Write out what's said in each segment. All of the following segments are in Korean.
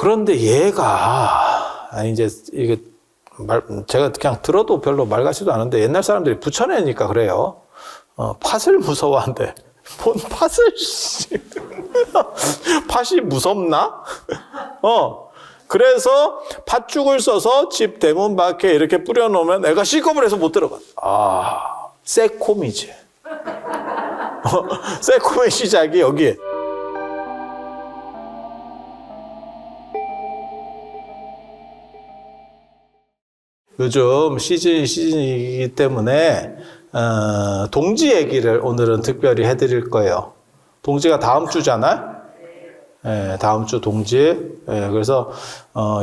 그런데 얘가, 이제 이게 제가 그냥 들어도 별로 말 같지도 않은데 옛날 사람들이 부처내니까 그래요. 팥을 무서워한대. 뭔 팥을, 팥이 무섭나? 그래서 팥죽을 써서 집 대문 밖에 이렇게 뿌려놓으면 애가 시겁을 해서 못 들어가. 새콤이지. 새콤의 시작이 여기에. 요즘 시즌이기 때문에 동지 얘기를 오늘은 특별히 해드릴 거예요. 동지가 다음 주잖아요. 예, 다음 주 동지. 예, 그래서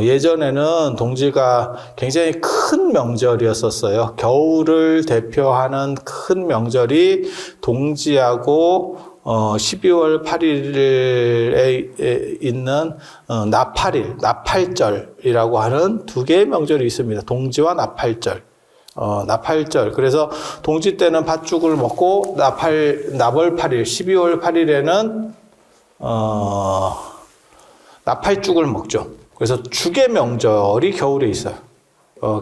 예전에는 동지가 굉장히 큰 명절이었었어요. 겨울을 대표하는 큰 명절이 동지하고 12월 8일에 있는 나팔절이라고 하는 두 개의 명절이 있습니다. 동지와 나팔절. 나팔절. 그래서 동지 때는 팥죽을 먹고 나벌 8일, 12월 8일에는 나팔죽을 먹죠. 그래서 죽의 명절이 겨울에 있어요.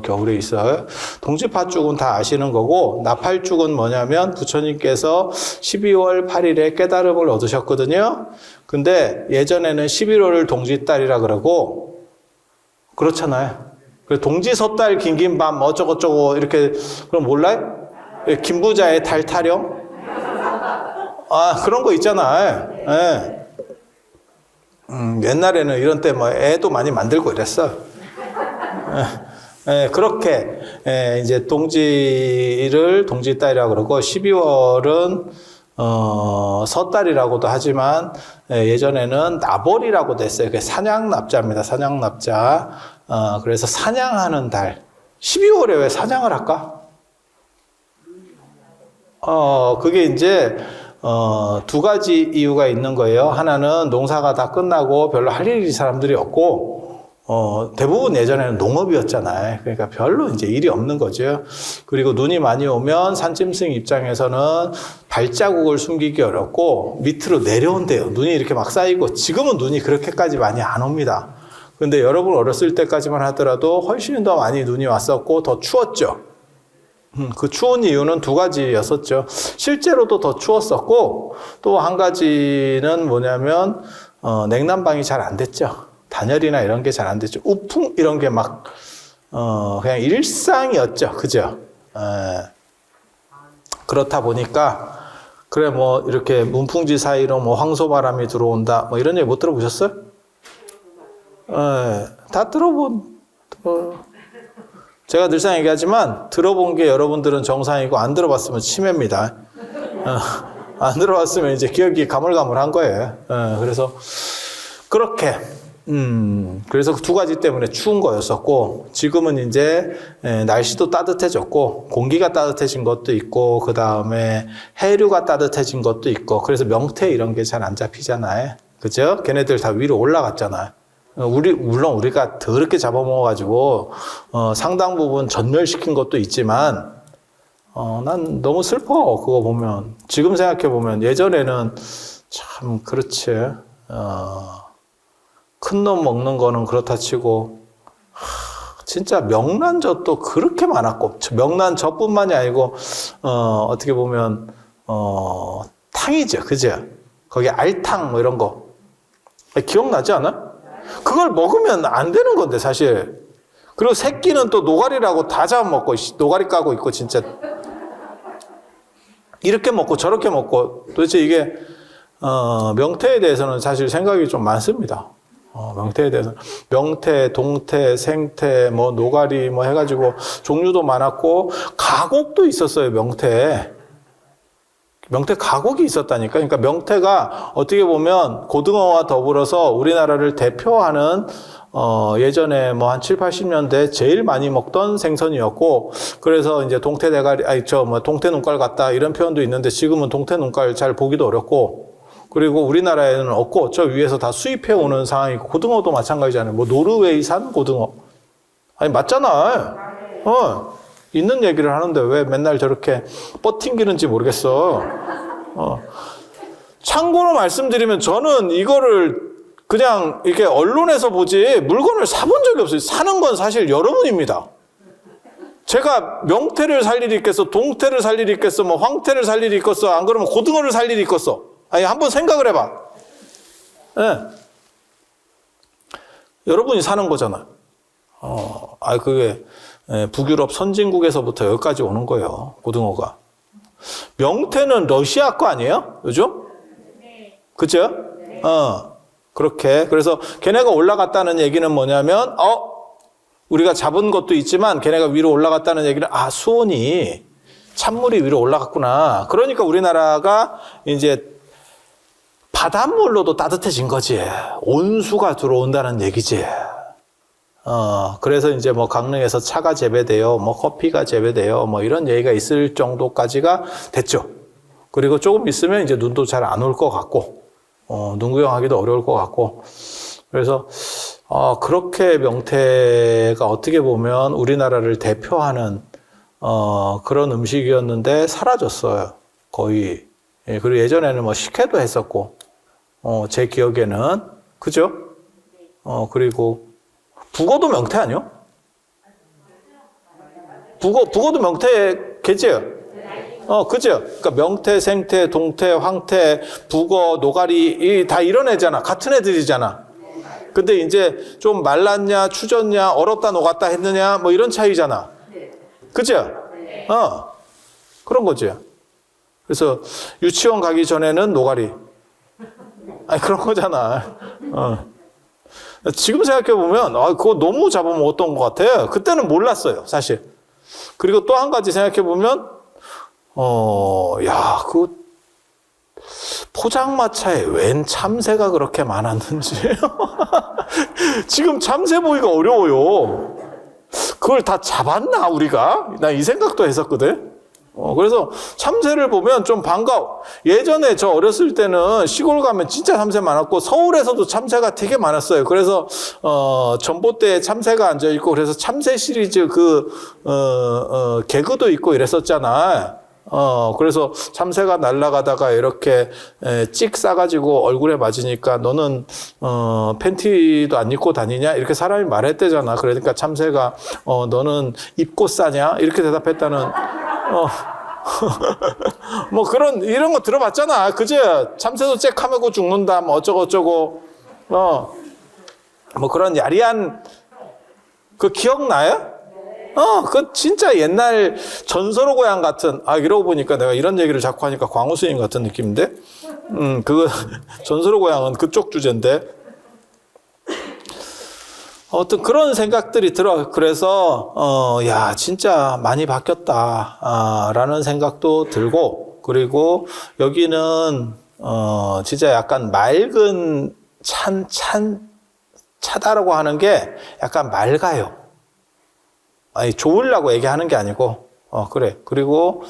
겨울에 있어요. 동지팥죽은 다 아시는 거고, 나팔죽은 뭐냐면 부처님께서 12월 8일에 깨달음을 얻으셨거든요. 근데 예전에는 11월을 동지달이라 그러고, 그렇잖아요. 동지 섣달 긴긴 밤 어쩌고저쩌고 이렇게, 그럼 몰라요? 김부자의 달 타령? 그런 거 있잖아요. 예. 옛날에는 이런 때 뭐 애도 많이 만들고 이랬어. 그렇게 이제 동지를 동지달이라고 그러고 12월은 섣달이라고도 하지만 예전에는 나벌이라고도 했어요. 그게 사냥납자입니다. 사냥납자. 그래서 사냥하는 달. 12월에 왜 사냥을 할까? 그게 이제 두 가지 이유가 있는 거예요. 하나는 농사가 다 끝나고 별로 할 일이 사람들이 없고, 대부분 예전에는 농업이었잖아요. 그러니까 별로 이제 일이 없는 거죠. 그리고 눈이 많이 오면 산짐승 입장에서는 발자국을 숨기기 어렵고 밑으로 내려온대요. 눈이 이렇게 막 쌓이고, 지금은 눈이 그렇게까지 많이 안 옵니다. 근데 여러분 어렸을 때까지만 하더라도 훨씬 더 많이 눈이 왔었고 더 추웠죠. 그 추운 이유는 두 가지였었죠. 실제로도 더 추웠었고, 또 한 가지는 뭐냐면 냉난방이 잘 안 됐죠. 단열이나 이런 게 잘 안 됐죠. 우풍 이런 게 막 그냥 일상이었죠. 그죠? 그렇다 보니까 그래 뭐 이렇게 문풍지 사이로 뭐 황소바람이 들어온다 뭐 이런 얘기 못 들어보셨어요? 다 제가 늘상 얘기하지만 들어본 게 여러분들은 정상이고 안 들어봤으면 치매입니다. 안 들어봤으면 이제 기억이 가물가물한 거예요. 그래서 그렇게 그래서 두 가지 때문에 추운 거였었고, 지금은 이제 날씨도 따뜻해졌고 공기가 따뜻해진 것도 있고 그 다음에 해류가 따뜻해진 것도 있고, 그래서 명태 이런 게 잘 안 잡히잖아요. 그죠? 걔네들 다 위로 올라갔잖아요. 물론 우리가 더럽게 잡아먹어가지고 상당 부분 전멸시킨 것도 있지만 난 너무 슬퍼. 그거 보면, 지금 생각해보면 예전에는 참 그렇지. 큰 놈 먹는 거는 그렇다 치고 진짜 명란젓도 그렇게 많았고, 명란젓뿐만이 아니고 어떻게 보면 탕이죠. 그죠? 거기 알탕 뭐 이런 거 기억나지 않아? 그걸 먹으면 안 되는 건데 사실. 그리고 새끼는 또 노가리라고 다 잡아먹고 노가리 까고 있고 진짜 이렇게 먹고 저렇게 먹고, 도대체 이게 명태에 대해서는 사실 생각이 좀 많습니다. 명태에 대해서 명태, 동태, 생태, 뭐 노가리 뭐 해가지고 종류도 많았고 가곡도 있었어요. 명태 가곡이 있었다니까. 그러니까 명태가 어떻게 보면 고등어와 더불어서 우리나라를 대표하는 예전에 뭐 한 7, 80년대 제일 많이 먹던 생선이었고, 그래서 이제 동태 대가리, 동태 눈깔 같다 이런 표현도 있는데 지금은 동태 눈깔 잘 보기도 어렵고, 그리고 우리나라에는 없고 저 위에서 다 수입해 오는 상황이고, 고등어도 마찬가지잖아요. 뭐 노르웨이산 고등어. 아니 맞잖아. 있는 얘기를 하는데 왜 맨날 저렇게 뻗팅기는지 모르겠어. 참고로 말씀드리면 저는 이거를 그냥 이렇게 언론에서 보지 물건을 사본 적이 없어요. 사는 건 사실 여러분입니다. 제가 명태를 살 일이 있겠어, 동태를 살 일이 있겠어, 뭐 황태를 살 일이 있겠어, 안 그러면 고등어를 살 일이 있겠어. 아니, 한번 생각을 해봐. 네. 여러분이 사는 거잖아. 그게 북유럽 선진국에서부터 여기까지 오는 거예요. 고등어가. 명태는 러시아 거 아니에요? 요즘? 네. 그죠? 네. 그렇게. 그래서 걔네가 올라갔다는 얘기는 뭐냐면, 우리가 잡은 것도 있지만 걔네가 위로 올라갔다는 얘기는, 수온이 찬물이 위로 올라갔구나. 그러니까 우리나라가 이제 바닷물로도 따뜻해진 거지. 온수가 들어온다는 얘기지. 그래서 이제 뭐 강릉에서 차가 재배돼요. 뭐 커피가 재배돼요. 뭐 이런 얘기가 있을 정도까지가 됐죠. 그리고 조금 있으면 이제 눈도 잘 안 올 것 같고, 눈 구경하기도 어려울 것 같고. 그래서, 그렇게 명태가 어떻게 보면 우리나라를 대표하는, 그런 음식이었는데 사라졌어요. 거의. 예, 그리고 예전에는 뭐 식혜도 했었고, 제 기억에는. 그죠? 그리고, 북어도 명태 아니요? 북어도 명태 개체요? 그죠? 그러니까 명태, 생태, 동태, 황태, 북어, 노가리, 다 이런 애잖아. 같은 애들이잖아. 근데 이제 좀 말랐냐, 추졌냐, 얼었다 녹았다 했느냐, 뭐 이런 차이잖아. 그죠? 그런 거지. 그래서 유치원 가기 전에는 노가리. 그런 거잖아. 지금 생각해보면, 그거 너무 잡아먹었던 것 같아요. 그때는 몰랐어요, 사실. 그리고 또 한 가지 생각해보면, 그 포장마차에 웬 참새가 그렇게 많았는지. 지금 참새 보기가 어려워요. 그걸 다 잡았나, 우리가? 나 이 생각도 했었거든. 그래서 참새를 보면 좀 반가워. 예전에 저 어렸을 때는 시골 가면 진짜 참새 많았고 서울에서도 참새가 되게 많았어요. 그래서 전봇대에 참새가 앉아 있고 그래서 참새 시리즈 개그도 있고 이랬었잖아. 그래서 참새가 날아가다가 이렇게 찍 싸가지고 얼굴에 맞으니까 너는 팬티도 안 입고 다니냐? 이렇게 사람이 말했대잖아. 그러니까 참새가 너는 입고 싸냐? 이렇게 대답했다는 뭐 이런 거 들어봤잖아. 그제? 참새도 쬐까매고 죽는다. 뭐 어쩌고. 뭐 그런 야리한, 기억나요? 그 진짜 옛날 전설의 고향 같은, 이러고 보니까 내가 이런 얘기를 자꾸 하니까 광우 스님 같은 느낌인데? 전설의 고향은 그쪽 주제인데. 어떤 그런 생각들이 들어. 그래서, 진짜 많이 바뀌었다. 라는 생각도 들고, 그리고 여기는, 진짜 약간 맑은 차다라고 하는 게 약간 맑아요. 좋으려고 얘기하는 게 아니고, 그래. 그리고,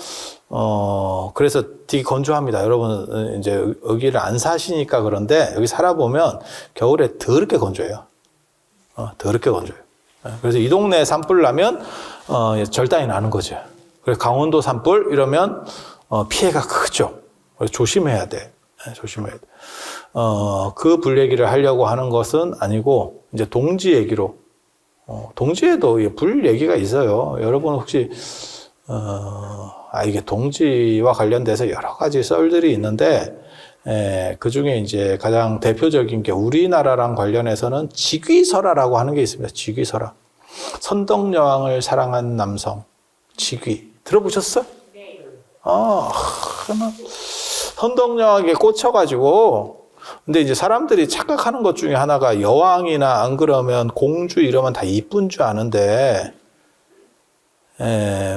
그래서 되게 건조합니다. 여러분, 이제 여기를 안 사시니까 그런데 여기 살아보면 겨울에 더럽게 건조해요. 더럽게 건조해요. 그래서 이 동네에 산불 나면, 절단이 나는 거죠. 그래서 강원도 산불 이러면, 피해가 크죠. 그래서 조심해야 돼. 조심해야 돼. 그 불 얘기를 하려고 하는 것은 아니고, 이제 동지 얘기로, 동지에도 불 얘기가 있어요. 여러분 혹시, 이게 동지와 관련돼서 여러 가지 썰들이 있는데, 그 중에 이제 가장 대표적인 게 우리나라랑 관련해서는 직위설화라고 하는 게 있습니다. 직위설화. 선덕여왕을 사랑한 남성. 직위. 들어보셨어? 네. 선덕여왕에 꽂혀가지고, 근데 이제 사람들이 착각하는 것 중에 하나가 여왕이나 안 그러면 공주 이러면 다 이쁜 줄 아는데,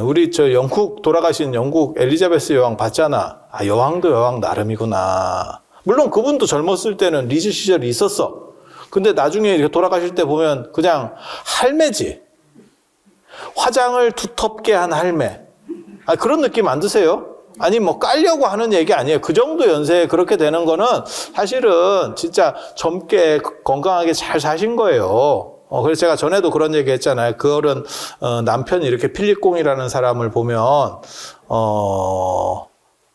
우리 영국 돌아가신 영국 엘리자베스 여왕 봤잖아. 여왕도 여왕 나름이구나. 물론 그분도 젊었을 때는 리즈 시절이 있었어. 근데 나중에 이렇게 돌아가실 때 보면 그냥 할매지. 화장을 두텁게 한 할매. 그런 느낌 안 드세요? 아니 뭐 깔려고 하는 얘기 아니에요. 그 정도 연세에 그렇게 되는 거는 사실은 진짜 젊게 건강하게 잘 사신 거예요. 그래서 제가 전에도 그런 얘기 했잖아요. 그 어른, 남편이 이렇게 필립공이라는 사람을 보면,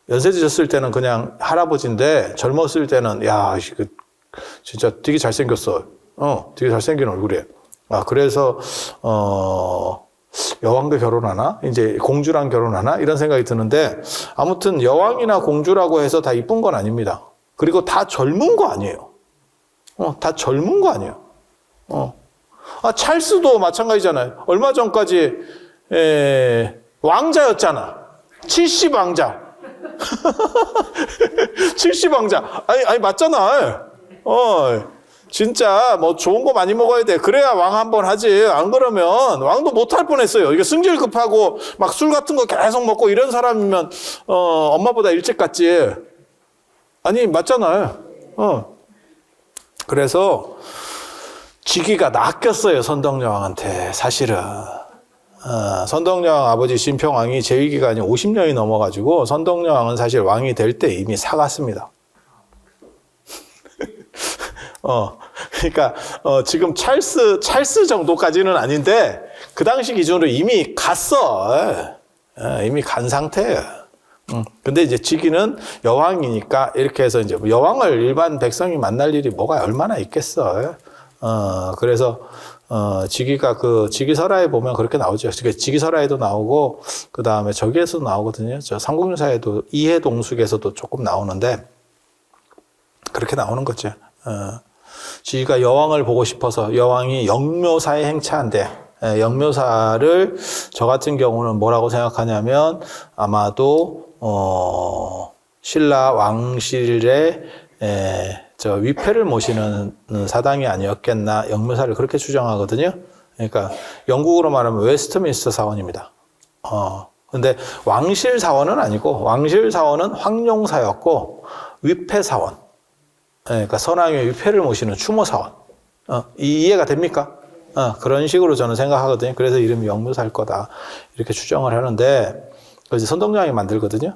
연세 드셨을 때는 그냥 할아버지인데, 젊었을 때는, 진짜 되게 잘생겼어. 되게 잘생긴 얼굴이에요. 그래서, 여왕도 결혼하나? 이제 공주랑 결혼하나? 이런 생각이 드는데, 아무튼 여왕이나 공주라고 해서 다 이쁜 건 아닙니다. 그리고 다 젊은 거 아니에요. 다 젊은 거 아니에요. 찰스도 마찬가지잖아요. 얼마 전까지, 왕자였잖아. 70왕자. 70왕자. 아니, 맞잖아. 진짜 뭐 좋은 거 많이 먹어야 돼. 그래야 왕 한번 하지. 안 그러면 왕도 못 할 뻔했어요. 이게 승질 급하고 막 술 같은 거 계속 먹고 이런 사람이면 엄마보다 일찍 갔지. 아니 맞잖아요. 그래서 직위가 낚였어요. 선덕여왕한테 사실은. 선덕여왕 아버지 진평왕이 재위기간이 50년이 넘어가지고 선덕여왕은 사실 왕이 될 때 이미 사갔습니다. 그러니까 지금 찰스 정도까지는 아닌데 그 당시 기준으로 이미 갔어. 이미 간 상태예요. 근데 이제 직위는 여왕이니까 이렇게 해서 이제 여왕을 일반 백성이 만날 일이 뭐가 얼마나 있겠어. 그래서 직위가 그 직위설화에 보면 그렇게 나오죠. 직위설화에도 나오고 그 다음에 저기에서도 나오거든요. 저 삼국유사에도 이해동숙에서도 조금 나오는데 그렇게 나오는 거죠. 직위가 여왕을 보고 싶어서 여왕이 영묘사에 행차한대. 영묘사를 저 같은 경우는 뭐라고 생각하냐면 아마도 신라 왕실의 저 위패를 모시는 사당이 아니었겠나 영묘사를 그렇게 추정하거든요. 그러니까 영국으로 말하면 웨스트민스터 사원입니다. 근데 왕실 사원은 아니고 왕실 사원은 황룡사였고 위패 사원. 그러니까 선왕의 위패를 모시는 추모 사원. 이해가 됩니까? 그런 식으로 저는 생각하거든요. 그래서 이름이 영묘사일 거다 이렇게 추정을 하는데 그래서 선덕여왕이 만들거든요.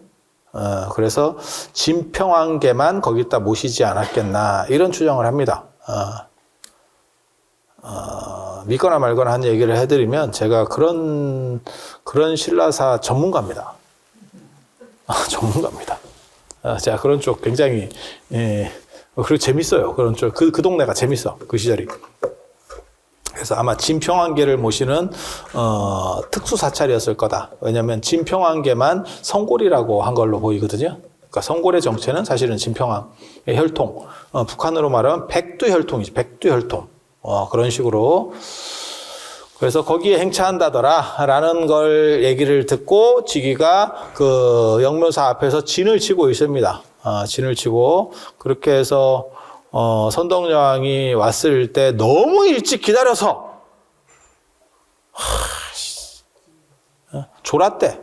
그래서 진평왕계만 거기다 모시지 않았겠나 이런 추정을 합니다. 믿거나 말거나 한 얘기를 해드리면 제가 그런 신라사 전문가입니다. 전문가입니다. 제가 그런 쪽 굉장히 그리고 재밌어요. 그런 쪽 그 동네가 재밌어. 그 시절이. 그래서 아마 진평왕계를 모시는 특수 사찰이었을 거다. 왜냐하면 진평왕계만 성골이라고 한 걸로 보이거든요. 그러니까 성골의 정체는 사실은 진평왕의 혈통. 북한으로 말하면 백두혈통이지. 백두혈통. 그런 식으로. 그래서 거기에 행차한다더라라는 걸 얘기를 듣고 직위가 그 영묘사 앞에서 진을 치고 있습니다. 진을 치고 그렇게 해서 선덕여왕이 왔을 때 너무 일찍 기다려서 졸았대.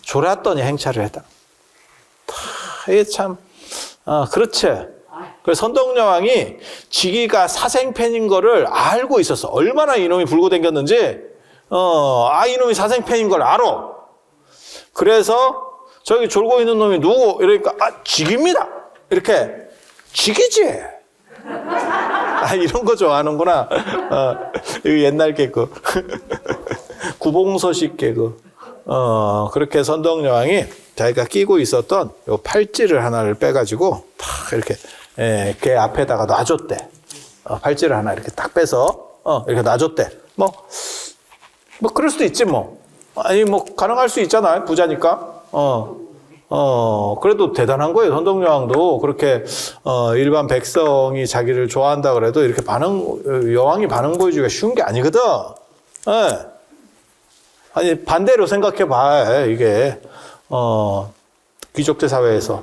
졸았더니 행차를 했다. 이게 참 그렇지. 그래서 선덕여왕이 직위가 사생팬인 거를 알고 있었어. 얼마나 이놈이 불고 댕겼는지 이놈이 사생팬인 걸 알아. 그래서 저기 졸고 있는 놈이 누구? 이러니까 직위입니다. 이렇게 직위지. 이런 거 좋아하는구나. 이거 옛날 개그. 구봉서식 개그. 그렇게 선덕여왕이 자기가 끼고 있었던 요 팔찌를 하나를 빼가지고 탁 이렇게 걔 앞에다가 놔줬대. 팔찌를 하나 이렇게 딱 빼서 이렇게 놔줬대. 뭐 그럴 수도 있지 뭐. 아니 뭐 가능할 수 있잖아요. 부자니까. 그래도 대단한 거예요. 선덕여왕도 그렇게 일반 백성이 자기를 좋아한다 그래도 이렇게 여왕이 반응 보여주기가 쉬운 게 아니거든. 아니 반대로 생각해 봐. 이게 귀족제 사회에서.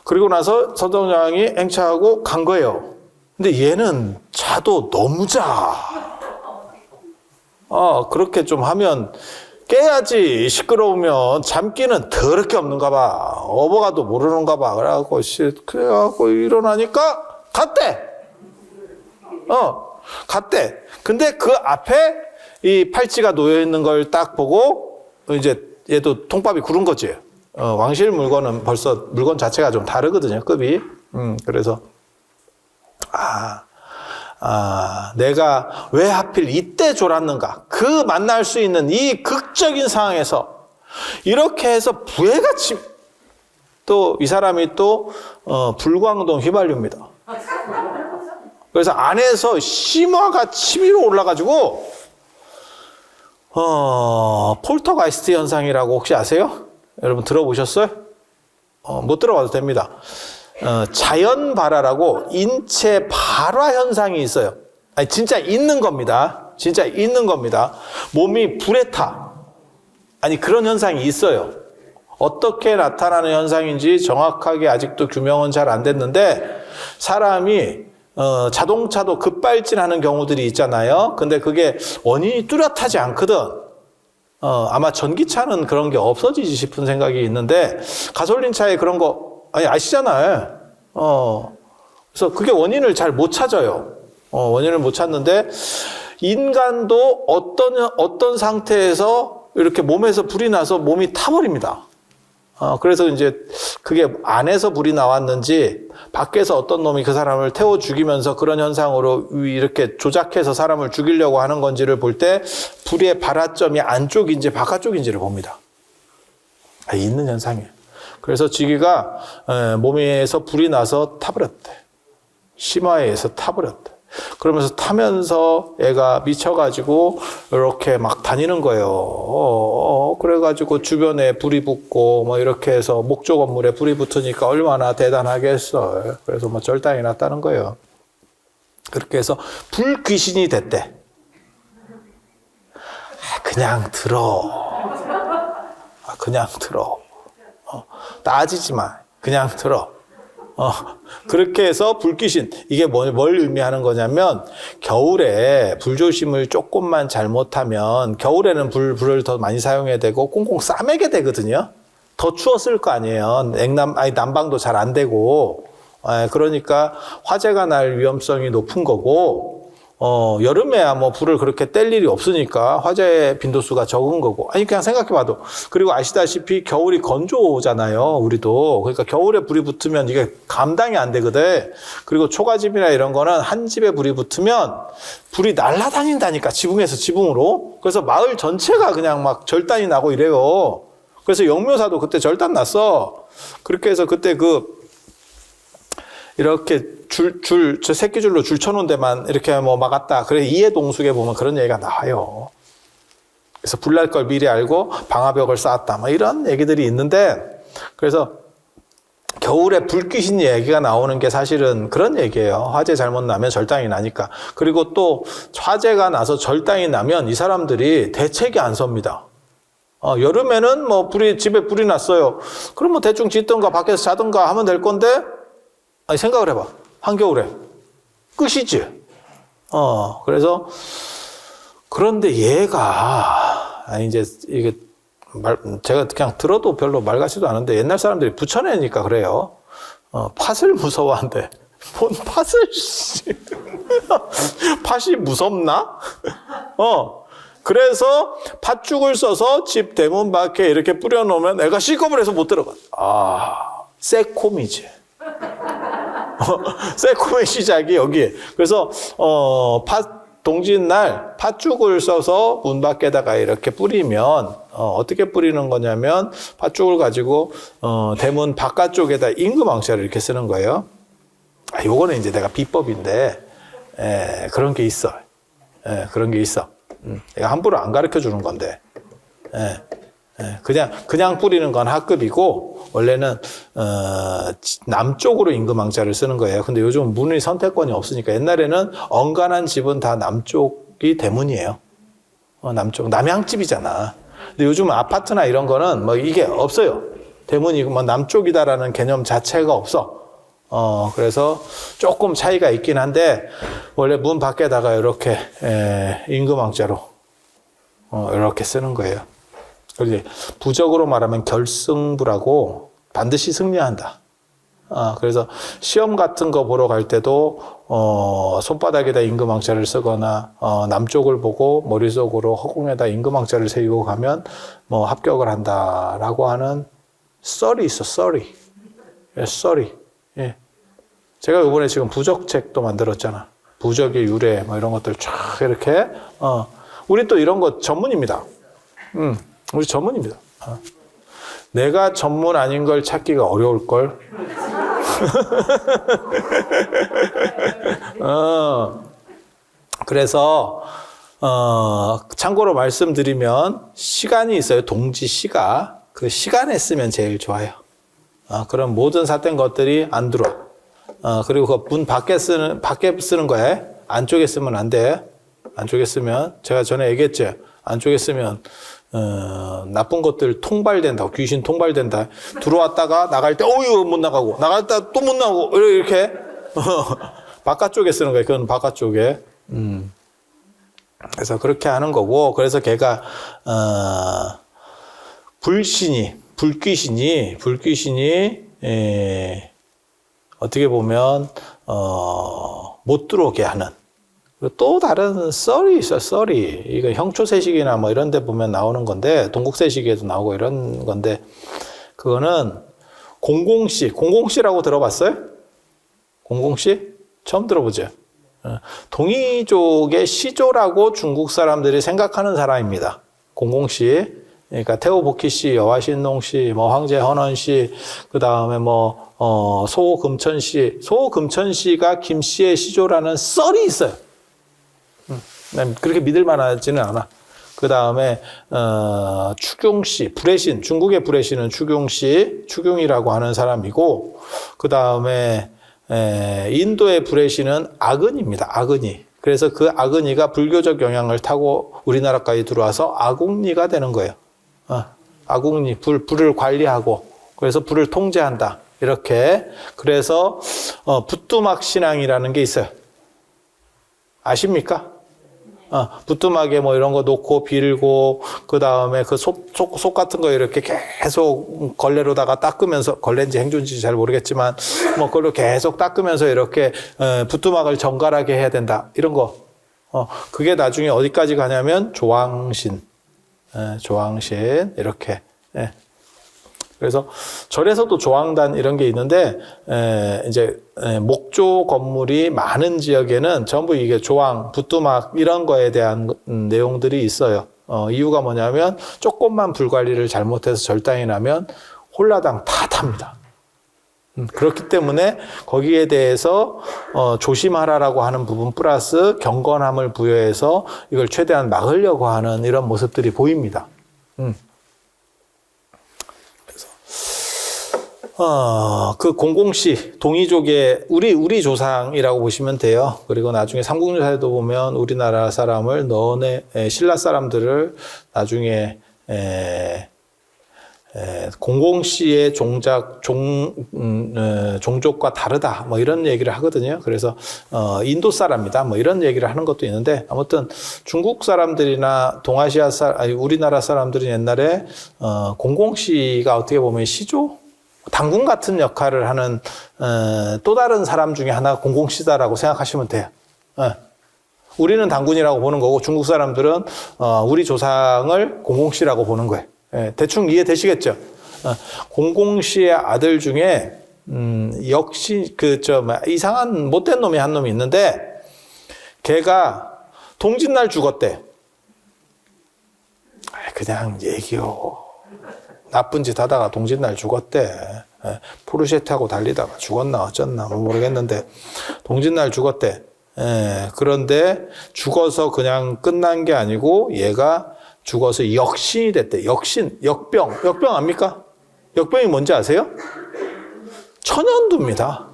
그리고 나서 선덕여왕이 행차하고 간 거예요. 근데 얘는 자도 너무 자. 그렇게 좀 하면 깨야지. 시끄러우면 잠기는 더럽게 없는가 봐. 어버가도 모르는가 봐. 그래갖고 일어나니까 갔대. 갔대. 근데 그 앞에 이 팔찌가 놓여 있는 걸 딱 보고 이제 얘도 통밥이 구른 거지. 왕실 물건은 벌써 물건 자체가 좀 다르거든요. 급이. 그래서 내가 왜 하필 이때 졸았는가? 그 만날 수 있는 이 극적인 상황에서 이렇게 해서 부해같이 또 이 사람이 또 불광동 휘발유입니다. 그래서 안에서 심화가 치밀어 올라가지고 폴터가이스트 현상이라고 혹시 아세요? 여러분 들어보셨어요? 못 들어봐도 됩니다. 자연 발화라고 인체 발화 현상이 있어요. 아니, 진짜 있는 겁니다. 진짜 있는 겁니다. 몸이 불에 타. 아니, 그런 현상이 있어요. 어떻게 나타나는 현상인지 정확하게 아직도 규명은 잘 안 됐는데, 사람이 자동차도 급발진하는 경우들이 있잖아요. 근데 그게 원인이 뚜렷하지 않거든. 아마 전기차는 그런 게 없어지지 싶은 생각이 있는데, 가솔린 차에 그런 거 아니 아시잖아요. 그래서 그게 원인을 잘 못 찾아요. 원인을 못 찾는데, 인간도 어떤 상태에서 이렇게 몸에서 불이 나서 몸이 타버립니다. 그래서 이제 그게 안에서 불이 나왔는지 밖에서 어떤 놈이 그 사람을 태워 죽이면서 그런 현상으로 이렇게 조작해서 사람을 죽이려고 하는 건지를 볼 때 불의 발화점이 안쪽인지 바깥쪽인지를 봅니다. 있는 현상이에요. 그래서 지귀가 몸에서 불이 나서 타버렸대. 심화에 의해서 타버렸대. 그러면서 타면서 애가 미쳐가지고 이렇게 막 다니는 거예요. 그래가지고 주변에 불이 붙고 뭐 이렇게 해서 목조 건물에 불이 붙으니까 얼마나 대단하겠어요. 그래서 뭐 절단이 났다는 거예요. 그렇게 해서 불귀신이 됐대. 그냥 들어. 그냥 들어. 따지지 마. 그냥 들어. 그렇게 해서 불귀신, 이게 뭘 의미하는 거냐면, 겨울에 불조심을 조금만 잘못하면, 겨울에는 불을 더 많이 사용해야 되고, 꽁꽁 싸매게 되거든요. 더 추웠을 거 아니에요. 난방도 잘 안 되고, 그러니까 화재가 날 위험성이 높은 거고, 여름에야 뭐 불을 그렇게 뗄 일이 없으니까 화재 빈도수가 적은 거고. 아니, 그냥 생각해봐도. 그리고 아시다시피 겨울이 건조잖아요, 우리도. 그러니까 겨울에 불이 붙으면 이게 감당이 안 되거든. 그리고 초가집이나 이런 거는 한 집에 불이 붙으면 불이 날아다닌다니까, 지붕에서 지붕으로. 그래서 마을 전체가 그냥 막 절단이 나고 이래요. 그래서 영묘사도 그때 절단 났어. 그렇게 해서 그때 이렇게 저 새끼줄로 줄 쳐놓은 데만 이렇게 뭐 막았다. 그래, 이해동숙에 보면 그런 얘기가 나와요. 그래서 불날 걸 미리 알고 방화벽을 쌓았다. 뭐 이런 얘기들이 있는데, 그래서 겨울에 불귀신 얘기가 나오는 게 사실은 그런 얘기예요. 화재 잘못 나면 절단이 나니까. 그리고 또 화재가 나서 절단이 나면 이 사람들이 대책이 안 섭니다. 여름에는 뭐 집에 불이 났어요. 그럼 뭐 대충 짓든가 밖에서 자든가 하면 될 건데, 아니, 생각을 해봐. 한겨울에. 끝이지. 그래서, 그런데 얘가, 이제, 이게, 제가 그냥 들어도 별로 말 같지도 않은데, 옛날 사람들이 부천에니까 그래요. 팥을 무서워한대. 뭔 팥을, 팥이 무섭나? 그래서 팥죽을 써서 집 대문 밖에 이렇게 뿌려놓으면 애가 시겁을 해서 못 들어가. 새콤이지. 새콤의 시작이 여기에. 그래서 동짓날 팥죽을 써서 문 밖에다가 이렇게 뿌리면 어떻게 뿌리는 거냐면, 팥죽을 가지고 대문 바깥쪽에다 임금왕자를 이렇게 쓰는 거예요. 요거는 이제 내가 비법인데, 그런 게 있어. 그런 게 있어. 내가 함부로 안 가르쳐 주는 건데. 그냥 뿌리는 건 하급이고, 원래는 남쪽으로 임금왕자를 쓰는 거예요. 근데 요즘 문의 선택권이 없으니까, 옛날에는 언간한 집은 다 남쪽이 대문이에요. 남쪽 남향집이잖아. 근데 요즘은 아파트나 이런 거는 뭐 이게 없어요. 대문이 뭐 남쪽이다라는 개념 자체가 없어. 그래서 조금 차이가 있긴 한데, 원래 문 밖에다가 이렇게 임금왕자로 이렇게 쓰는 거예요. 그리고 부적으로 말하면 결승부라고, 반드시 승리한다. 그래서 시험 같은 거 보러 갈 때도 손바닥에다 임금왕자를 쓰거나 남쪽을 보고 머릿속으로 허공에다 임금왕자를 세우고 가면 뭐 합격을 한다라고 하는 썰이 있어. 썰이. 썰이. 예. 제가 이번에 지금 부적책도 만들었잖아. 부적의 유래 뭐 이런 것들 쫙 이렇게. 우리 또 이런 거 전문입니다. 우리 전문입니다. 내가 전문 아닌 걸 찾기가 어려울걸. 그래서 참고로 말씀드리면 시간이 있어요. 동지시가. 그 시간에 쓰면 제일 좋아요. 그럼 모든 삿된 것들이 안 들어와. 그리고 그 문 밖에 쓰는 거야. 안쪽에 쓰면 안 돼. 안쪽에 쓰면 제가 전에 얘기했죠. 안쪽에 쓰면 나쁜 것들 통발된다고. 귀신 통발된다. 들어왔다가 나갈 때 어유 못 나가고 나갔다 또 못 나오고 이렇게 바깥쪽에 쓰는 거예요. 그건 바깥쪽에. 그래서 그렇게 하는 거고, 그래서 걔가 불귀신이 어떻게 보면 못 들어오게 하는. 또 다른 썰이 있어요. 썰이. 이거 형초세식이나 뭐 이런 데 보면 나오는 건데, 동국세식에도 나오고 이런 건데, 그거는 공공씨라고 들어봤어요? 공공씨? 처음 들어보죠? 동이족의 시조라고 중국 사람들이 생각하는 사람입니다. 공공씨. 그러니까 태오복희씨, 여화신농씨, 뭐 황제헌원씨, 그 다음에 뭐 소금천씨. 소금천씨가 김씨의 시조라는 썰이 있어요. 그렇게 믿을 만하지는 않아. 그 다음에 추경씨, 불의신, 중국의 불의신은 추경씨, 추경이라고 하는 사람이고, 그 다음에 인도의 불의신은 아그니입니다. 아그니. 그래서 그 아그니가 불교적 영향을 타고 우리나라까지 들어와서 아궁리가 되는 거예요. 아궁리, 불을 관리하고, 그래서 불을 통제한다. 이렇게. 그래서 부뚜막 신앙이라는 게 있어요. 아십니까? 부뚜막에 뭐 이런 거 놓고 빌고, 그 다음에 그 속 같은 거 이렇게 계속 걸레로다가 닦으면서, 걸레인지 행주인지 잘 모르겠지만, 뭐 그걸로 계속 닦으면서 이렇게 부뚜막을 정갈하게 해야 된다. 이런 거. 그게 나중에 어디까지 가냐면 조왕신. 조왕신. 이렇게. 그래서 절에서도 조왕단 이런 게 있는데, 이제 목조 건물이 많은 지역에는 전부 이게 조왕, 부뚜막 이런 거에 대한 내용들이 있어요. 이유가 뭐냐면 조금만 불 관리를 잘못해서 절단이 나면 홀라당 다 탑니다. 그렇기 때문에 거기에 대해서 조심하라라고 하는 부분 플러스 경건함을 부여해서 이걸 최대한 막으려고 하는 이런 모습들이 보입니다. 그 공공씨, 동이족의 우리 조상이라고 보시면 돼요. 그리고 나중에 삼국유사에도 보면 우리나라 사람을 너네 신라 사람들을 나중에 공공씨의 종족과 다르다 뭐 이런 얘기를 하거든요. 그래서 인도 사람이다 뭐 이런 얘기를 하는 것도 있는데, 아무튼 중국 사람들이나 동아시아 우리나라 사람들은 옛날에 공공씨가 어떻게 보면 시조? 당군 같은 역할을 하는 또 다른 사람 중에 하나가 공공씨다라고 생각하시면 돼요. 우리는 당군이라고 보는 거고 중국 사람들은 우리 조상을 공공씨라고 보는 거예요. 대충 이해되시겠죠? 공공씨의 아들 중에 역시 이상한 못된 놈이 한 놈이 있는데, 걔가 동짓날 죽었대. 그냥 얘기요. 나쁜 짓 하다가 동짓날 죽었대. 포르쉐 타고 달리다가 죽었나 어쩌나 모르겠는데 동짓날 죽었대. 그런데 죽어서 그냥 끝난 게 아니고 얘가 죽어서 역신이 됐대. 역병 압니까? 역병이 뭔지 아세요? 천연두입니다.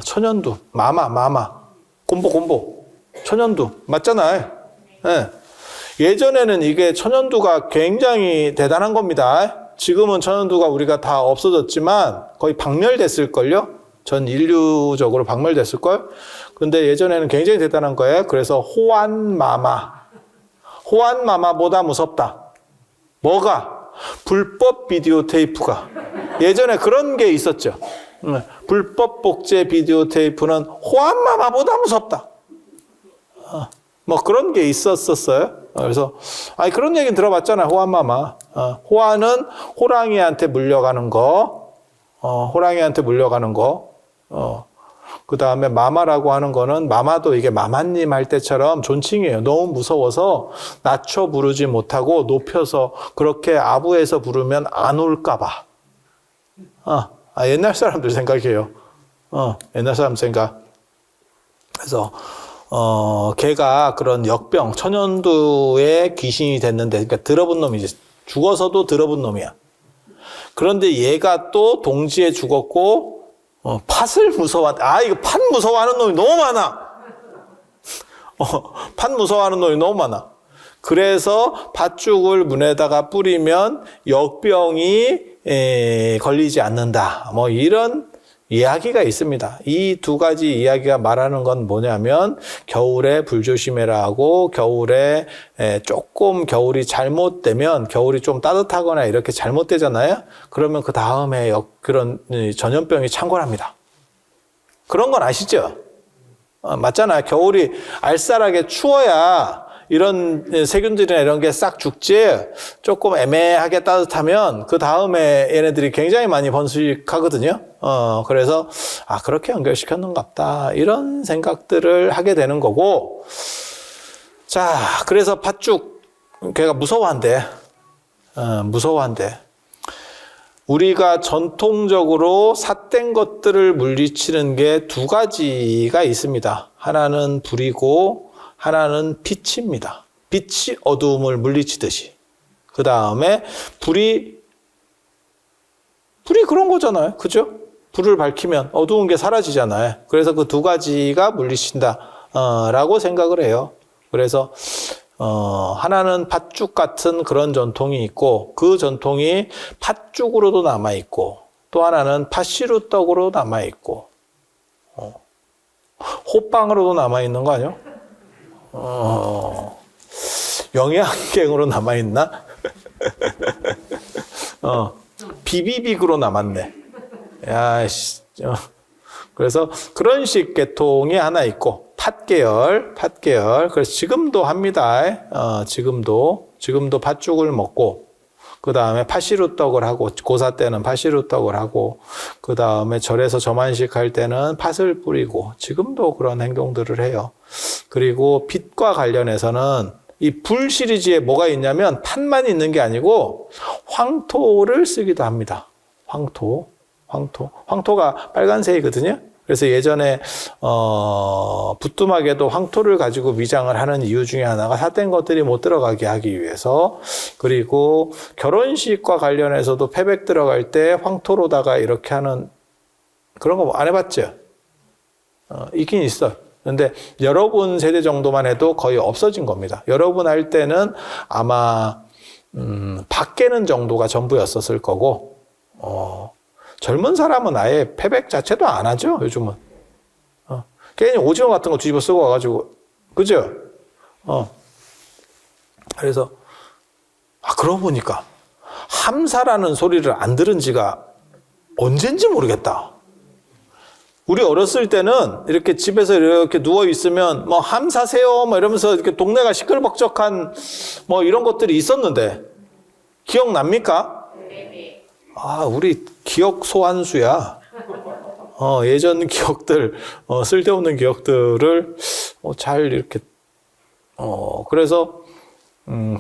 천연두. 마마. 곰보. 천연두. 맞잖아요. 예전에는 이게 천연두가 굉장히 대단한 겁니다. 지금은 천연두가 우리가 다 없어졌지만 거의 박멸됐을걸요? 전 인류적으로 박멸됐을걸? 근데 예전에는 굉장히 대단한 거예요. 그래서 호환마마보다 무섭다. 뭐가? 불법 비디오 테이프가. 예전에 그런 게 있었죠. 불법 복제 비디오 테이프는 호환마마보다 무섭다. 뭐 그런 게 있었어요. 그래서 그런 얘기는 들어봤잖아요. 호환마마. 호환은 호랑이한테 물려가는 거. 그 다음에 마마라고 하는 거는, 마마도 이게 마마님 할 때처럼 존칭이에요. 너무 무서워서 낮춰 부르지 못하고 높여서 그렇게 아부해서 부르면 안 올까봐. 옛날 사람들 생각이에요. 옛날 사람 생각. 그래서 걔가 그런 역병, 천연두의 귀신이 됐는데, 그러니까 더러운 놈이지. 죽어서도 더러운 놈이야. 그런데 얘가 또 동지에 죽었고, 팥을 이거 팥 무서워하는 놈이 너무 많아. 팥 무서워하는 놈이 너무 많아. 그래서 팥죽을 문에다가 뿌리면 역병이 걸리지 않는다. 뭐 이런 이야기가 있습니다. 이 두 가지 이야기가 말하는 건 뭐냐면 겨울에 불조심해라 하고 겨울에 조금 겨울이 잘못되면 겨울이 좀 따뜻하거나 이렇게 잘못되잖아요. 그러면 그 다음에 그런 전염병이 창궐합니다. 그런 건 아시죠? 맞잖아요. 겨울이 알쌀하게 추워야 이런 세균들이나 이런 게 싹 죽지 조금 애매하게 따뜻하면 그 다음에 얘네들이 굉장히 많이 번식하거든요. 그래서 그렇게 연결시켰는갑다 이런 생각들을 하게 되는 거고, 자 그래서 팥죽 걔가 무서워한대. 우리가 전통적으로 삿된 것들을 물리치는 게 두 가지가 있습니다. 하나는 불이고 하나는 빛입니다. 빛이 어두움을 물리치듯이. 그 다음에 불이 그런 거잖아요. 그죠? 불을 밝히면 어두운 게 사라지잖아요. 그래서 그 두 가지가 물리친다 라고 생각을 해요. 그래서 하나는 팥죽 같은 그런 전통이 있고 그 전통이 팥죽으로도 남아있고 또 하나는 팥시루떡으로 남아있고 호빵으로도 남아있는 거 아니요? 영양갱으로 남아있나? 비비빅으로 남았네. 야씨. 그래서 그런 식 계통이 하나 있고 팥계열. 그래서 지금도 합니다. 지금도 팥죽을 먹고 그 다음에 팥시루떡을 하고 고사 때는 팥시루떡을 하고 그 다음에 절에서 점안식 할 때는 팥을 뿌리고 지금도 그런 행동들을 해요. 그리고 빛과 관련해서는 이 불 시리즈에 뭐가 있냐면 팥만 있는 게 아니고 황토를 쓰기도 합니다. 황토가 빨간색이거든요. 그래서 예전에 부뚜막에도 황토를 가지고 위장을 하는 이유 중에 하나가 삿된 것들이 못 들어가게 하기 위해서, 그리고 결혼식과 관련해서도 패백 들어갈 때 황토로다가 이렇게 하는 그런 거 안 해봤죠? 있긴 있어요. 근데 여러분 세대 정도만 해도 거의 없어진 겁니다. 여러분 할 때는 아마 밖에는 정도가 전부였었을 거고 젊은 사람은 아예 패백 자체도 안 하죠, 요즘은. 괜히 오징어 같은 거 뒤집어 쓰고 와가지고, 그죠? 그래서, 그러고 보니까, 함사라는 소리를 안 들은 지가 언젠지 모르겠다. 우리 어렸을 때는 이렇게 집에서 이렇게 누워있으면, 뭐, 함사세요, 뭐 이러면서 이렇게 동네가 시끌벅적한 뭐 이런 것들이 있었는데, 기억납니까? 우리 기억 소환수야. 예전 기억들, 쓸데없는 기억들을 잘 이렇게, 그래서,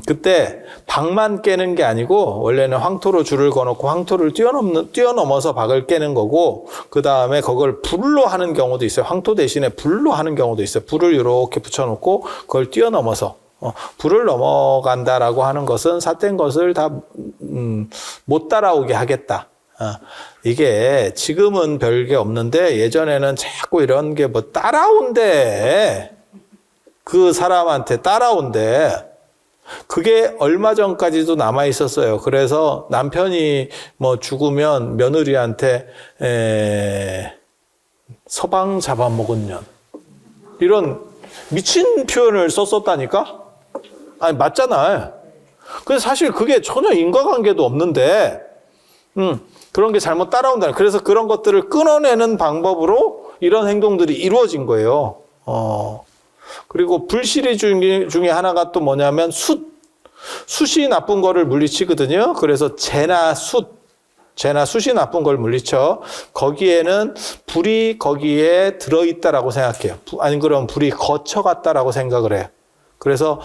그때 박만 깨는 게 아니고, 원래는 황토로 줄을 거놓고 황토를 뛰어넘어서 박을 깨는 거고, 그 다음에 그걸 불로 하는 경우도 있어요. 황토 대신에 불로 하는 경우도 있어요. 불을 이렇게 붙여놓고, 그걸 뛰어넘어서. 불을 넘어간다라고 하는 것은 삿된 것을 다 못 따라오게 하겠다. 이게 지금은 별게 없는데 예전에는 자꾸 이런 게 뭐 따라온대. 그 사람한테 따라온대. 그게 얼마 전까지도 남아 있었어요. 그래서 남편이 뭐 죽으면 며느리한테 서방 잡아먹은 년, 이런 미친 표현을 썼었다니까? 아니, 맞잖아요. 근데 사실 그게 전혀 인과관계도 없는데, 그런 게 잘못 따라온다. 그래서 그런 것들을 끊어내는 방법으로 이런 행동들이 이루어진 거예요. 그리고 불시리 중에 하나가 또 뭐냐면 숯이 나쁜 거를 물리치거든요. 그래서 재나 숯이 나쁜 걸 물리쳐. 거기에는 불이 거기에 들어있다라고 생각해요. 아니, 그럼 불이 거쳐갔다라고 생각을 해요. 그래서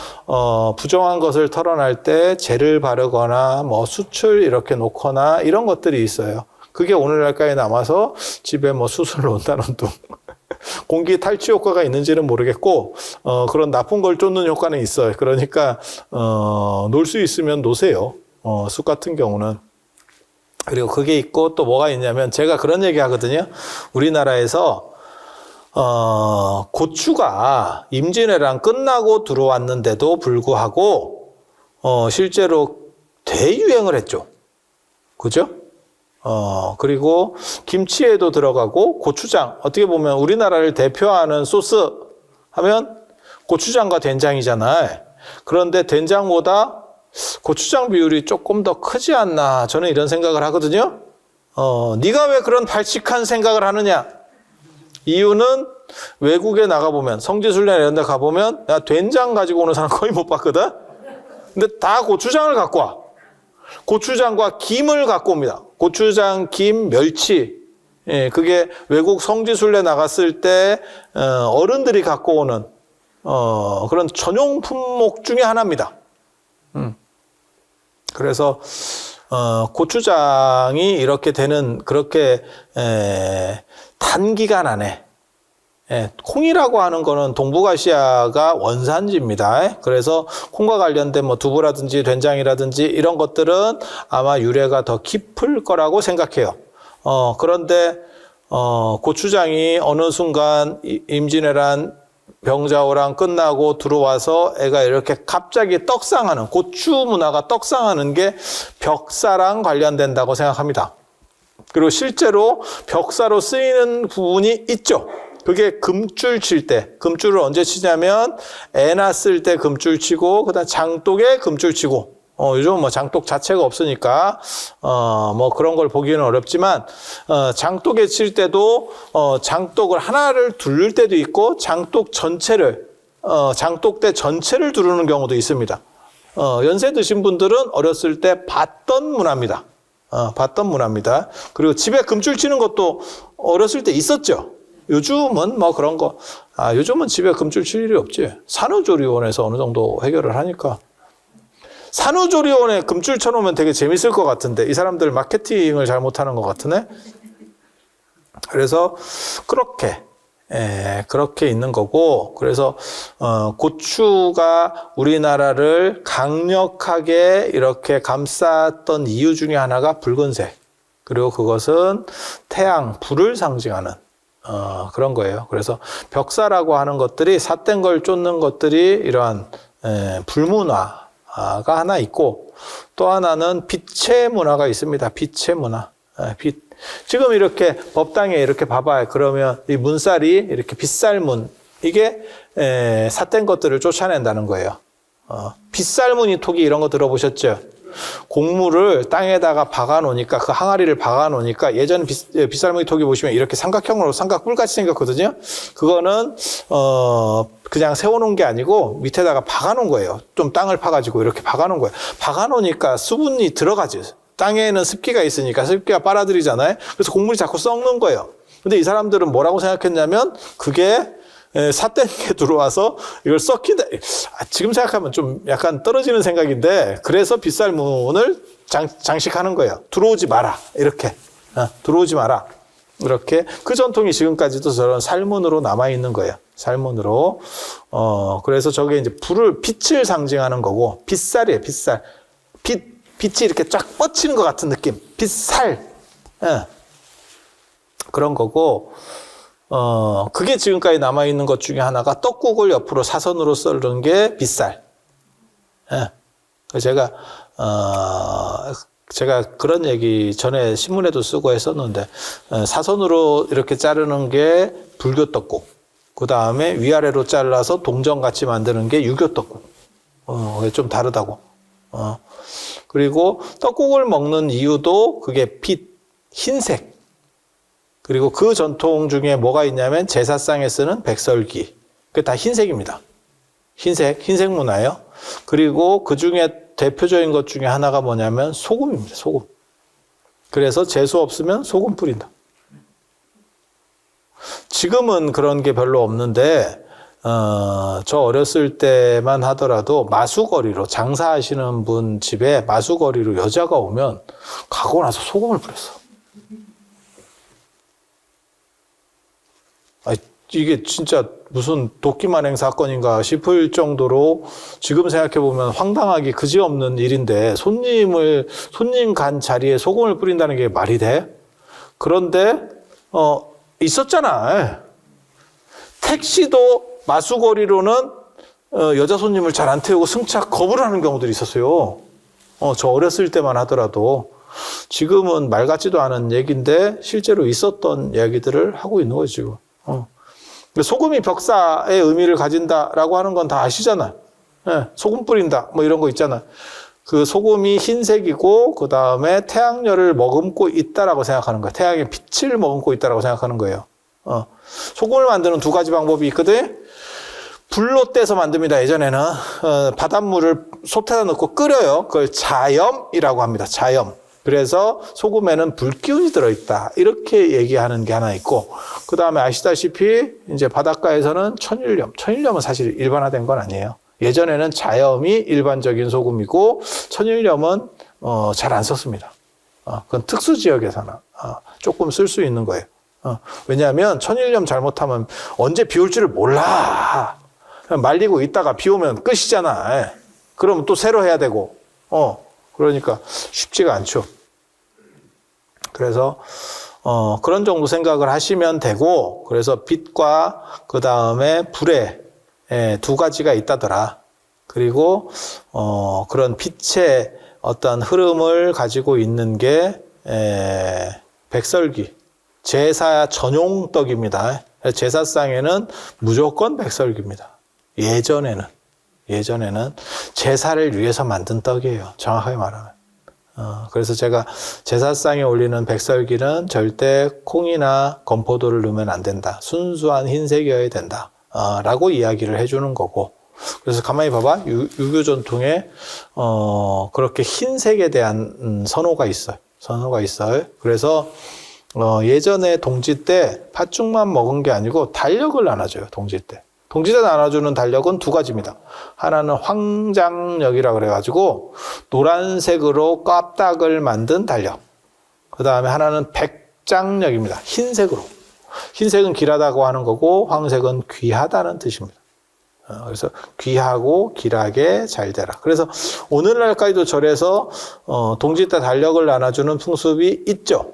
부정한 것을 털어낼 때 재를 바르거나 뭐 숯을 이렇게 놓거나 이런 것들이 있어요. 그게 오늘날까지 남아서 집에 뭐 숯을 놓는다는 둥 공기 탈취 효과가 있는지는 모르겠고, 그런 나쁜 걸 쫓는 효과는 있어요. 그러니까, 놀 수 있으면 노세요. 쑥 같은 경우는. 그리고 그게 있고 또 뭐가 있냐면 제가 그런 얘기 하거든요. 우리나라에서, 고추가 임진왜란 끝나고 들어왔는데도 불구하고, 실제로 대유행을 했죠. 그죠? 그리고 김치에도 들어가고 고추장, 어떻게 보면 우리나라를 대표하는 소스 하면 고추장과 된장이잖아요. 그런데 된장보다 고추장 비율이 조금 더 크지 않나, 저는 이런 생각을 하거든요. 네가 왜 그런 발칙한 생각을 하느냐? 이유는 외국에 나가보면, 성지순례 이런 데 가보면 야, 된장 가지고 오는 사람 거의 못 봤거든? 근데 다 고추장을 갖고 와. 고추장과 김을 갖고 옵니다. 고추장, 김, 멸치. 예, 그게 외국 성지순례 나갔을 때 어른들이 갖고 오는 그런 전용 품목 중에 하나입니다. 그래서 고추장이 이렇게 되는, 그렇게 단기간 안에, 콩이라고 하는 거는 동북아시아가 원산지입니다. 그래서 콩과 관련된 뭐 두부라든지 된장이라든지 이런 것들은 아마 유래가 더 깊을 거라고 생각해요. 그런데 고추장이 어느 순간 임진왜란 병자호랑 끝나고 들어와서 애가 이렇게 갑자기 떡상하는, 고추 문화가 떡상하는 게 벽사랑 관련된다고 생각합니다. 그리고 실제로 벽사로 쓰이는 부분이 있죠. 그게 금줄 칠 때, 금줄을 언제 치냐면 애 낳았을 때 금줄 치고, 그다음 장독에 금줄 치고, 요즘은 뭐 장독 자체가 없으니까 뭐 그런 걸 보기는 어렵지만, 장독에 칠 때도 장독을 하나를 두를 때도 있고, 장독 전체를, 장독대 전체를 두르는 경우도 있습니다. 연세 드신 분들은 어렸을 때 봤던 문화입니다. 봤던 문화입니다. 그리고 집에 금줄 치는 것도 어렸을 때 있었죠. 요즘은 뭐 그런 거, 요즘은 집에 금줄 칠 일이 없지. 산후조리원에서 어느 정도 해결을 하니까. 산후조리원에 금줄 쳐놓으면 되게 재밌을 것 같은데, 이 사람들 마케팅을 잘못하는 것 같으네. 그래서 그렇게 있는 거고, 그래서 고추가 우리나라를 강력하게 이렇게 감쌌던 이유 중에 하나가 붉은색, 그리고 그것은 태양, 불을 상징하는 그런 거예요. 그래서 벽사라고 하는 것들이, 삿된 걸 쫓는 것들이 이러한 불문화가 하나 있고, 또 하나는 빛의 문화가 있습니다. 빛의 문화. 빛. 지금 이렇게 법당에 이렇게 봐봐요. 그러면 이 문살이 이렇게 빛살문, 이게 삿된 것들을 쫓아낸다는 거예요. 빛살무늬 토기 이런 거 들어보셨죠? 곡물을 땅에다가 박아놓으니까, 그 항아리를 박아놓으니까, 예전 빗살무늬 토기 보시면 이렇게 삼각형으로 삼각뿔같이 생겼거든요. 그거는 그냥 세워놓은 게 아니고 밑에다가 박아놓은 거예요. 좀 땅을 파가지고 이렇게 박아놓은 거예요. 박아놓으니까 수분이 들어가죠. 땅에는 습기가 있으니까 습기가 빨아들이잖아요. 그래서 곡물이 자꾸 썩는 거예요. 근데 이 사람들은 뭐라고 생각했냐면, 그게 삿된 게 들어와서 이걸 썩힌다. 지금 생각하면 좀 약간 떨어지는 생각인데, 그래서 빗살문을 장식하는 거예요. 들어오지 마라. 이렇게. 들어오지 마라. 이렇게. 그 전통이 지금까지도 저런 살문으로 남아있는 거예요. 살문으로. 그래서 저게 이제 빛을 상징하는 거고, 빗살이에요. 빗살. 빛이 이렇게 쫙 뻗치는 것 같은 느낌. 빗살. 그런 거고, 그게 지금까지 남아있는 것 중에 하나가, 떡국을 옆으로 사선으로 썰는 게 빗살. 제가 그런 얘기 전에 신문에도 쓰고 했었는데, 사선으로 이렇게 자르는 게 불교 떡국. 그 다음에 위아래로 잘라서 동전같이 만드는 게 유교 떡국. 좀 다르다고. 그리고 떡국을 먹는 이유도 그게 흰색. 그리고 그 전통 중에 뭐가 있냐면, 제사상에 쓰는 백설기. 그게 다 흰색입니다. 흰색 문화예요. 그리고 그 중에 대표적인 것 중에 하나가 뭐냐면 소금입니다. 소금. 그래서 재수 없으면 소금 뿌린다. 지금은 그런 게 별로 없는데, 저 어렸을 때만 하더라도 마수거리로, 장사하시는 분 집에 마수거리로 여자가 오면 가고 나서 소금을 뿌렸어. 이게 진짜 무슨 도끼만행 사건인가 싶을 정도로 지금 생각해보면 황당하기 그지없는 일인데 손님 간 자리에 소금을 뿌린다는 게 말이 돼? 그런데, 있었잖아. 택시도 마수거리로는 여자 손님을 잘 안 태우고 승차 거부를 하는 경우들이 있었어요. 저 어렸을 때만 하더라도. 지금은 말 같지도 않은 얘기인데 실제로 있었던 이야기들을 하고 있는 거죠, 지금. 소금이 벽사의 의미를 가진다라고 하는 건 다 아시잖아요. 예, 소금 뿌린다, 뭐 이런 거 있잖아요. 그 소금이 흰색이고, 그 다음에 태양열을 머금고 있다라고 생각하는 거예요. 태양의 빛을 머금고 있다라고 생각하는 거예요. 소금을 만드는 두 가지 방법이 있거든. 불로 떼서 만듭니다. 예전에는 바닷물을 솥에다 넣고 끓여요. 그걸 자염이라고 합니다. 자염. 그래서 소금에는 불기운이 들어있다. 이렇게 얘기하는 게 하나 있고, 그 다음에 아시다시피 이제 바닷가에서는 천일염. 천일염은 사실 일반화된 건 아니에요. 예전에는 자염이 일반적인 소금이고, 천일염은 잘 안 썼습니다. 그건 특수 지역에서나 조금 쓸 수 있는 거예요. 왜냐하면 천일염 잘못하면 언제 비 올 줄을 몰라. 말리고 있다가 비 오면 끝이잖아. 그러면 또 새로 해야 되고, 그러니까 쉽지가 않죠. 그래서 그런 정도 생각을 하시면 되고, 그래서 빛과 그 다음에 불에 두 가지가 있다더라. 그리고 그런 빛의 어떤 흐름을 가지고 있는 게 백설기, 제사 전용 떡입니다. 제사상에는 무조건 백설기입니다. 예전에는 제사를 위해서 만든 떡이에요. 정확하게 말하면. 그래서 제가 제사상에 올리는 백설기는 절대 콩이나 건포도를 넣으면 안 된다. 순수한 흰색이어야 된다. 라고 이야기를 해주는 거고. 그래서 가만히 봐봐. 유교 전통에, 그렇게 흰색에 대한 선호가 있어요. 그래서, 예전에 동지 때 팥죽만 먹은 게 아니고 달력을 나눠줘요. 동지 때. 동지 때 나눠주는 달력은 두 가지입니다. 하나는 황장력이라고 그래가지고 노란색으로 껍딱을 만든 달력. 그 다음에 하나는 백장력입니다. 흰색으로. 흰색은 길하다고 하는 거고 황색은 귀하다는 뜻입니다. 그래서 귀하고 길하게 잘 되라. 그래서 오늘날까지도 절에서 동지 때 달력을 나눠주는 풍습이 있죠.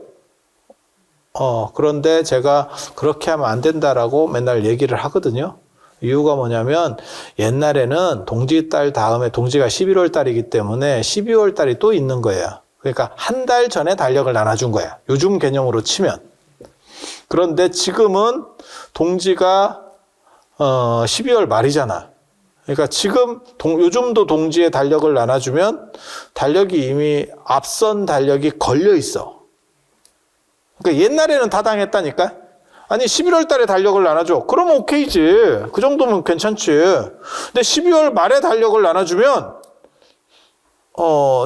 그런데 제가 그렇게 하면 안 된다라고 맨날 얘기를 하거든요. 이유가 뭐냐면 옛날에는 동지달 다음에 동지가 11월 달이기 때문에 12월 달이 또 있는 거예요. 그러니까 한 달 전에 달력을 나눠준 거야. 요즘 개념으로 치면. 그런데 지금은 동지가 12월 말이잖아. 그러니까 지금 요즘도 동지에 달력을 나눠주면 달력이 이미 앞선 달력이 걸려 있어. 그러니까 옛날에는 다 당했다니까. 아니 11월 달에 달력을 나눠줘. 그러면 오케이지. 그 정도면 괜찮지. 근데 12월 말에 달력을 나눠주면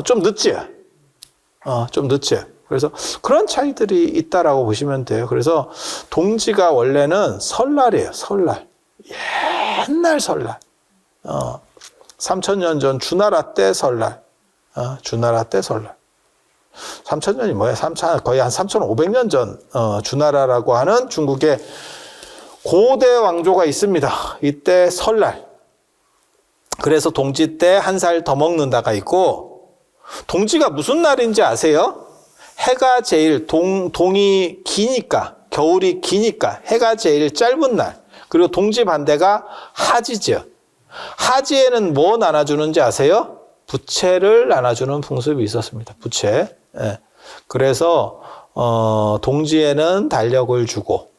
좀 늦지. 좀 늦지. 그래서 그런 차이들이 있다라고 보시면 돼요. 그래서 동지가 원래는 설날이에요. 설날. 옛날 설날. 3000년 전 주나라 때 설날. 주나라 때 설날. 3000년이 뭐야? 거의 한 3500년 전 주나라라고 하는 중국의 고대 왕조가 있습니다. 이때 설날. 그래서 동지 때 한 살 더 먹는다가 있고, 동지가 무슨 날인지 아세요? 해가 제일 동이 기니까, 겨울이 기니까 해가 제일 짧은 날. 그리고 동지 반대가 하지죠. 하지에는 뭐 나눠주는지 아세요? 부채를 나눠주는 풍습이 있었습니다. 부채. 예. 그래서 동지에는 달력을 주고,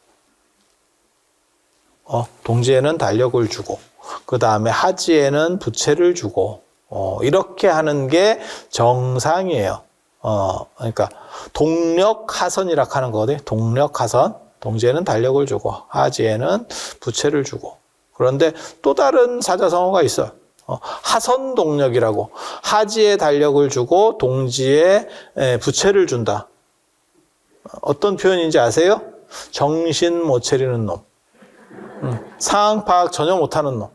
그 다음에 하지에는 부채를 주고, 이렇게 하는 게 정상이에요. 그러니까 동력하선이라고 하는 거거든요. 동력하선. 동지에는 달력을 주고, 하지에는 부채를 주고. 그런데 또 다른 사자성어가 있어요. 하선동력이라고. 하지에 달력을 주고 동지에 부채를 준다. 어떤 표현인지 아세요? 정신 못 차리는 놈. 상황 파악 전혀 못하는 놈.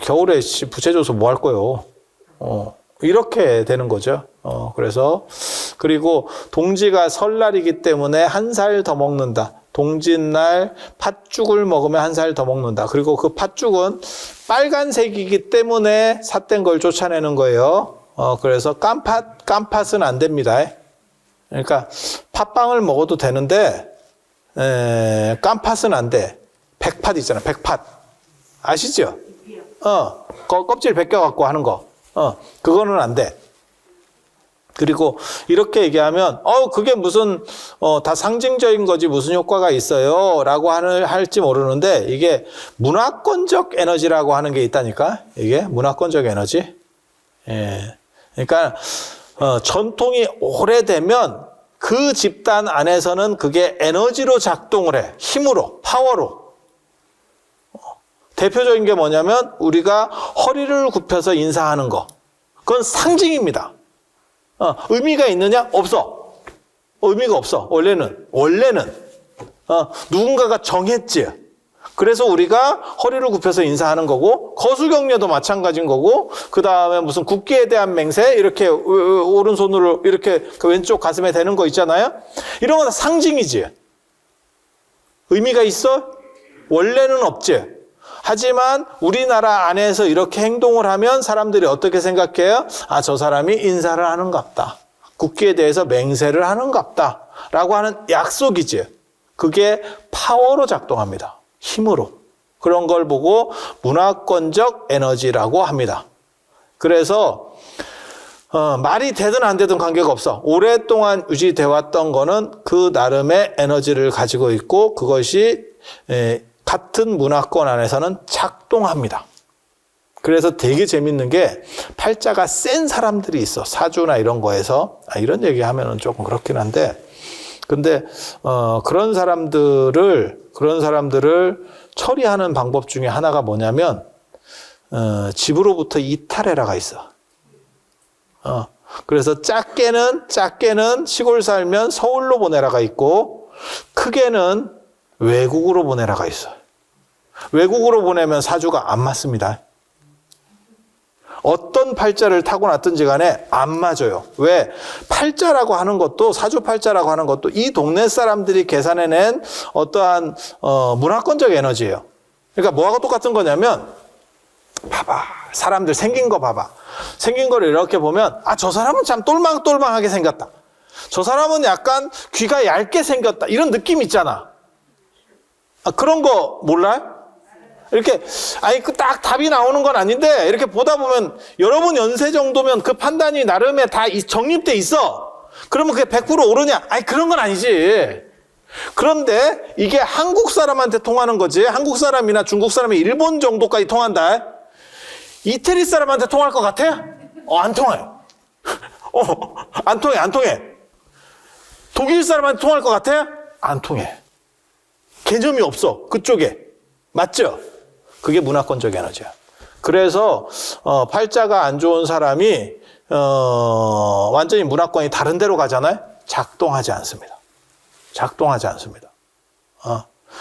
겨울에 부채 줘서 뭐 할 거요? 이렇게 되는 거죠. 그리고 동지가 설날이기 때문에 한 살 더 먹는다. 동짓날 팥죽을 먹으면 한 살 더 먹는다. 그리고 그 팥죽은 빨간색이기 때문에 삿된 걸 쫓아내는 거예요. 그래서 깐팥은 안 됩니다. 그러니까 팥빵을 먹어도 되는데 깐팥은 안 돼. 백팥 있잖아. 백팥. 아시죠? 껍질 벗겨갖고 하는 거. 그거는 안 돼. 그리고 이렇게 얘기하면 그게 무슨 다 상징적인 거지 무슨 효과가 있어요 라고 할지 모르는데 이게 문화권적 에너지라고 하는 게 있다니까. 이게 문화권적 에너지. 예. 그러니까 전통이 오래되면 그 집단 안에서는 그게 에너지로 작동을 해. 힘으로, 파워로. 대표적인 게 뭐냐면 우리가 허리를 굽혀서 인사하는 거. 그건 상징입니다. 의미가 있느냐? 없어. 의미가 없어. 원래는. 누군가가 정했지. 그래서 우리가 허리를 굽혀서 인사하는 거고, 거수경례도 마찬가지인 거고, 그 다음에 무슨 국기에 대한 맹세, 이렇게 오른손으로 이렇게 그 왼쪽 가슴에 대는 거 있잖아요? 이런 건 다 상징이지. 의미가 있어? 원래는 없지. 하지만 우리나라 안에서 이렇게 행동을 하면 사람들이 어떻게 생각해요? 저 사람이 인사를 하는갑다. 국기에 대해서 맹세를 하는갑다. 라고 하는 약속이지. 그게 파워로 작동합니다. 힘으로. 그런 걸 보고 문화권적 에너지라고 합니다. 그래서 말이 되든 안 되든 관계가 없어. 오랫동안 유지되어 왔던 거는 그 나름의 에너지를 가지고 있고 그것이 같은 문화권 안에서는 작동합니다. 그래서 되게 재밌는 게 팔자가 센 사람들이 있어. 사주나 이런 거에서. 이런 얘기하면은 조금 그렇긴 한데 근데 그런 사람들을 처리하는 방법 중에 하나가 뭐냐면 집으로부터 이탈해라가 있어. 그래서 작게는 시골 살면 서울로 보내라가 있고 크게는 외국으로 보내라가 있어. 외국으로 보내면 사주가 안 맞습니다. 어떤 팔자를 타고났든지 간에 안 맞아요. 왜? 팔자라고 하는 것도 사주팔자라고 하는 것도 이 동네 사람들이 계산해낸 어떠한 문화권적 에너지예요. 그러니까 뭐하고 똑같은 거냐면 봐봐. 사람들 생긴 거 봐봐. 생긴 거를 이렇게 보면 저 사람은 참 똘망똘망하게 생겼다. 저 사람은 약간 귀가 얇게 생겼다. 이런 느낌 있잖아. 그런 거 몰라요? 이렇게 딱 답이 나오는 건 아닌데 이렇게 보다 보면 여러분 연세 정도면 그 판단이 나름의 다 정립돼 있어. 그러면 그게 100% 오르냐? 그런 건 아니지. 그런데 이게 한국 사람한테 통하는 거지. 한국 사람이나 중국 사람이 일본 정도까지 통한다. 이태리 사람한테 통할 것 같아? 안 통해요. 안 통해. 독일 사람한테 통할 것 같아? 안 통해. 개념이 없어. 그쪽에. 맞죠? 그게 문화권적 에너지야. 그래서 팔자가 안 좋은 사람이 완전히 문화권이 다른 데로 가잖아요. 작동하지 않습니다.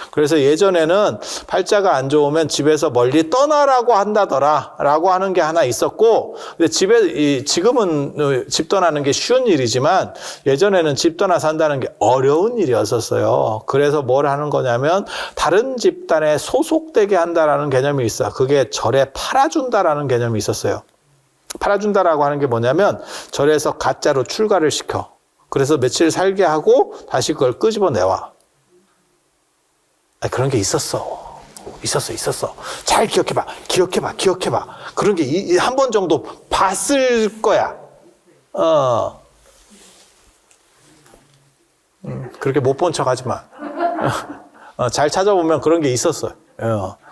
그래서 예전에는 팔자가 안 좋으면 집에서 멀리 떠나라고 한다더라 라고 하는 게 하나 있었고, 근데 지금은 집 떠나는 게 쉬운 일이지만 예전에는 집 떠나 산다는 게 어려운 일이었었어요. 그래서 뭘 하는 거냐면 다른 집단에 소속되게 한다라는 개념이 있어. 그게 절에 팔아준다라는 개념이 있었어요. 팔아준다라고 하는 게 뭐냐면 절에서 가짜로 출가를 시켜. 그래서 며칠 살게 하고 다시 그걸 끄집어내와. 그런 게 있었어. 잘 기억해봐. 그런 게 한 번 정도 봤을 거야. 그렇게 못 본 척 하지 마. 잘 찾아보면 그런 게 있었어요.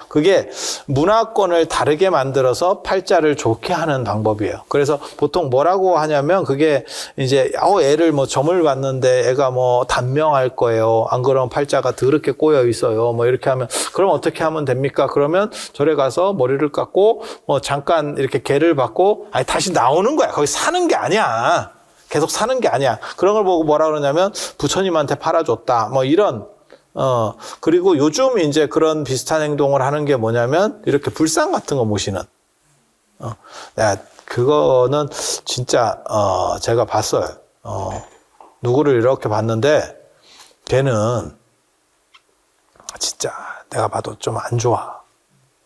그게 문화권을 다르게 만들어서 팔자를 좋게 하는 방법이에요. 그래서 보통 뭐라고 하냐면 그게 이제 애를 점을 봤는데 애가 단명할 거예요. 안 그러면 팔자가 더럽게 꼬여 있어요. 이렇게 하면 그럼 어떻게 하면 됩니까? 그러면 절에 가서 머리를 깎고 잠깐 이렇게 개를 받고 다시 나오는 거야. 거기 사는 게 아니야. 계속 사는 게 아니야. 그런 걸 보고 뭐라 그러냐면 부처님한테 팔아줬다. 이런 그리고 요즘 이제 그런 비슷한 행동을 하는 게 뭐냐면 이렇게 불상 같은 거 모시는. 그거는 진짜 제가 봤어요. 누구를 이렇게 봤는데 걔는 진짜 내가 봐도 좀 안 좋아.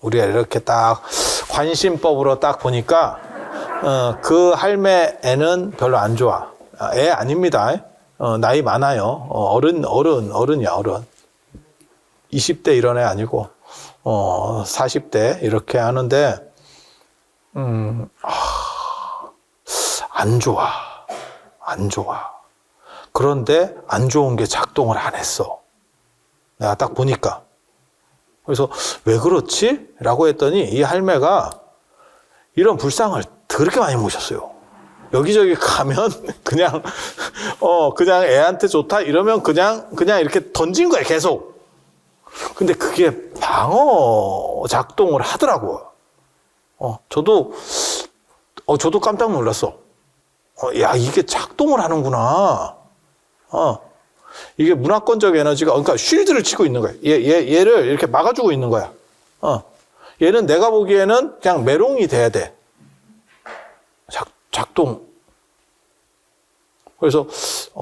우리가 이렇게 딱 관심법으로 딱 보니까 그 할매 애는 별로 안 좋아. 애 아닙니다. 나이 많아요. 어른이야, 어른. 20대 이런 애 아니고 40대 이렇게 하는데 안 좋아. 안 좋아. 그런데 안 좋은 게 작동을 안 했어. 내가 딱 보니까. 그래서 왜 그렇지? 라고 했더니 이 할매가 이런 불상을 그렇게 많이 모셨어요. 여기저기 가면 그냥 그냥 애한테 좋다 이러면 그냥 이렇게 던진 거야, 계속. 근데 그게 방어 작동을 하더라고요. 저도 깜짝 놀랐어. 야, 이게 작동을 하는구나. 이게 문화권적 에너지가, 그러니까 쉴드를 치고 있는 거야. 얘를 이렇게 막아주고 있는 거야. 얘는 내가 보기에는 그냥 메롱이 돼야 돼. 작동. 그래서,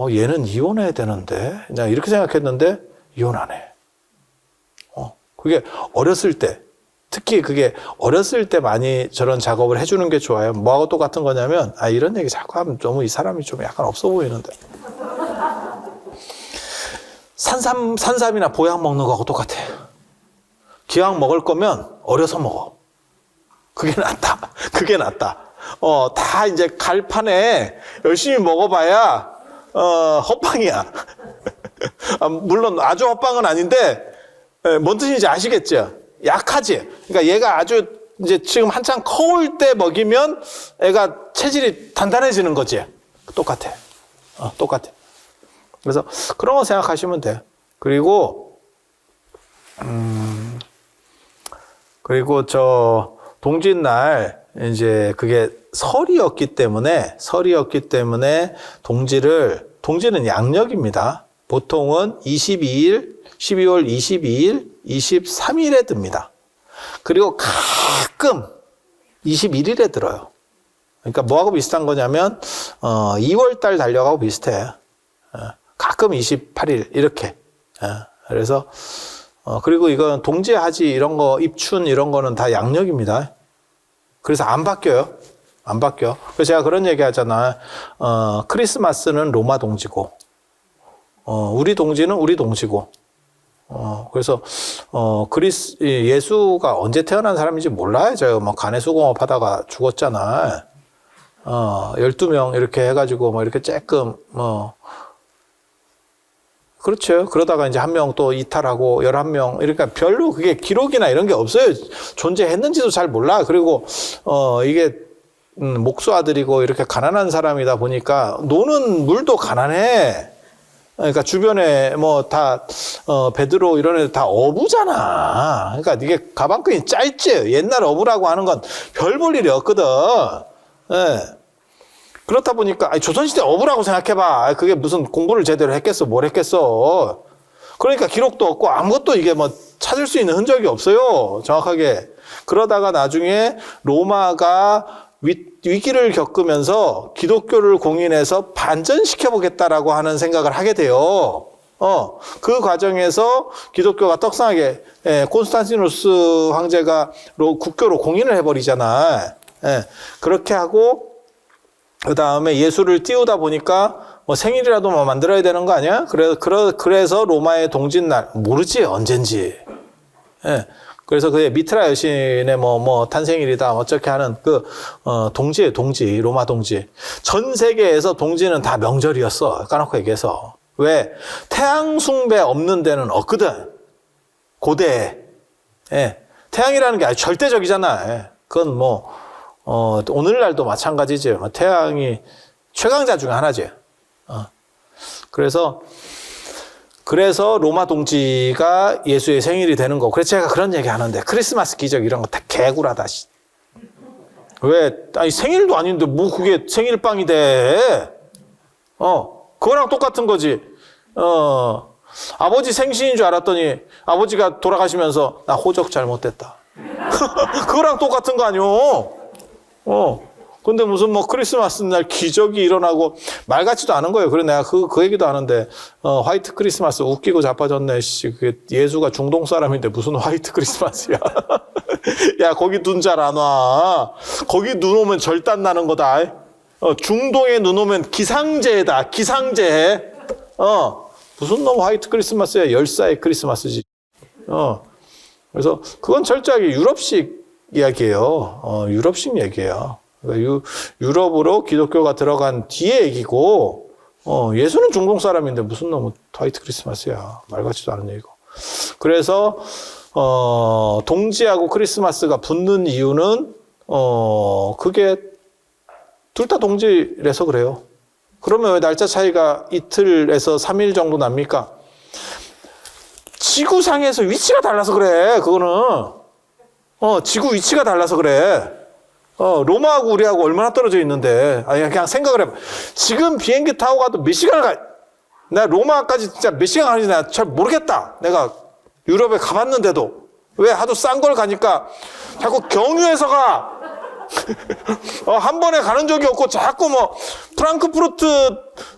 얘는 이혼해야 되는데. 그냥 이렇게 생각했는데, 이혼 안 해. 그게 어렸을 때, 특히 그게 어렸을 때 많이 저런 작업을 해주는 게 좋아요. 뭐하고 똑같은 거냐면, 이런 얘기 자꾸 하면 너무 이 사람이 좀 약간 없어 보이는데. 산삼이나 보약 먹는 거하고 똑같아. 기왕 먹을 거면 어려서 먹어. 그게 낫다. 그게 낫다. 다 이제 갈판에 열심히 먹어봐야, 헛방이야. 물론 아주 헛방은 아닌데, 뭔 뜻인지 아시겠죠? 약하지? 그러니까 얘가 아주 이제 지금 한창 커올 때 먹이면 애가 체질이 단단해지는 거지. 똑같아. 똑같아. 그래서 그런 거 생각하시면 돼요. 그리고 저 동짓날 이제 그게 설이었기 때문에 동지는 양력입니다. 보통은 12월 22일, 23일에 듭니다. 그리고 가끔 21일에 들어요. 그러니까 뭐하고 비슷한 거냐면 2월달 달력하고 비슷해. 가끔 28일 이렇게. 그래서 그리고 이건 동지하지 이런 거, 입춘 이런 거는 다 양력입니다. 그래서 안 바뀌어요. 안 바뀌어. 그래서 제가 그런 얘기 하잖아. 크리스마스는 로마 동지고 우리 동지는 우리 동지고. 그래서 예수가 언제 태어난 사람인지 몰라요. 제가 뭐 간의 수공업 하다가 죽었잖아. 12명 이렇게 해가지고 뭐 이렇게 쬐끔 그렇죠. 그러다가 이제 한 명 또 이탈하고 11명 그러니까 별로 그게 기록이나 이런 게 없어요. 존재했는지도 잘 몰라. 그리고 이게 목수 아들이고 이렇게 가난한 사람이다 보니까 노는 물도 가난해. 그러니까 주변에 뭐 다 베드로 이런 애들 다 어부잖아. 그러니까 이게 가방끈이 짧지. 옛날 어부라고 하는 건 별 볼 일이 없거든. 예. 그렇다 보니까 조선시대 어부라고 생각해봐. 그게 무슨 공부를 제대로 했겠어? 뭘 했겠어? 그러니까 기록도 없고 아무것도 이게 뭐 찾을 수 있는 흔적이 없어요. 정확하게. 그러다가 나중에 로마가 위기를 겪으면서 기독교를 공인해서 반전시켜보겠다라고 하는 생각을 하게 돼요. 그 과정에서 기독교가 떡상하게, 콘스탄티누스 황제가 국교로 공인을 해버리잖아. 그렇게 하고, 그 다음에 예수를 띄우다 보니까 뭐 생일이라도 뭐 만들어야 되는 거 아니야? 그래서 로마의 동짓날, 모르지, 언젠지. 그래서 그게 미트라 여신의 뭐 탄생일이다 어떻게 하는 동지 로마 동지 전 세계에서 동지는 다 명절이었어. 까놓고 얘기해서 왜 태양 숭배 없는 데는 없거든. 고대에 태양이라는 게 아주 절대적이잖아. 그건 뭐 오늘날도 마찬가지지. 태양이 최강자 중에 하나지. 그래서 로마 동지가 예수의 생일이 되는 거고. 그래서 제가 그런 얘기 하는데 크리스마스 기적 이런 거 다 개구라다. 왜? 생일도 아닌데 뭐 그게 생일빵이 돼. 그거랑 똑같은 거지. 아버지 생신인 줄 알았더니 아버지가 돌아가시면서 나 호적 잘못됐다. 그거랑 똑같은 거 아니오. 근데 무슨 뭐 크리스마스 날 기적이 일어나고 말 같지도 않은 거예요. 그래 내가 그 얘기도 하는데 화이트 크리스마스 웃기고 자빠졌네. 씨, 그 예수가 중동 사람인데 무슨 화이트 크리스마스야. 야 거기 눈 잘 안 와. 거기 눈 오면 절단 나는 거다. 중동에 눈 오면 기상재해다. 기상재해. 무슨 놈 화이트 크리스마스야. 열사의 크리스마스지. 그래서 그건 철저하게 유럽식 이야기예요. 유럽식 얘기예요. 그러니까 유럽으로 기독교가 들어간 뒤에 얘기고, 예수는 중동 사람인데 무슨 놈 화이트 크리스마스야. 말 같지도 않은 얘기고. 그래서 동지하고 크리스마스가 붙는 이유는 그게 둘 다 동지라서 그래요. 그러면 왜 날짜 차이가 이틀에서 3일 정도 납니까? 지구상에서 위치가 달라서 그래. 그거는 지구 위치가 달라서 그래. 로마하고 우리하고 얼마나 떨어져 있는데. 아니 그냥 생각을 해봐. 지금 비행기 타고 가도 몇 시간을 가. 내가 로마까지 진짜 몇 시간 가는지 내가 잘 모르겠다. 내가 유럽에 가봤는데도 왜 하도 싼 걸 가니까 자꾸 경유해서 가. 한 번에 가는 적이 없고 자꾸 뭐 프랑크푸르트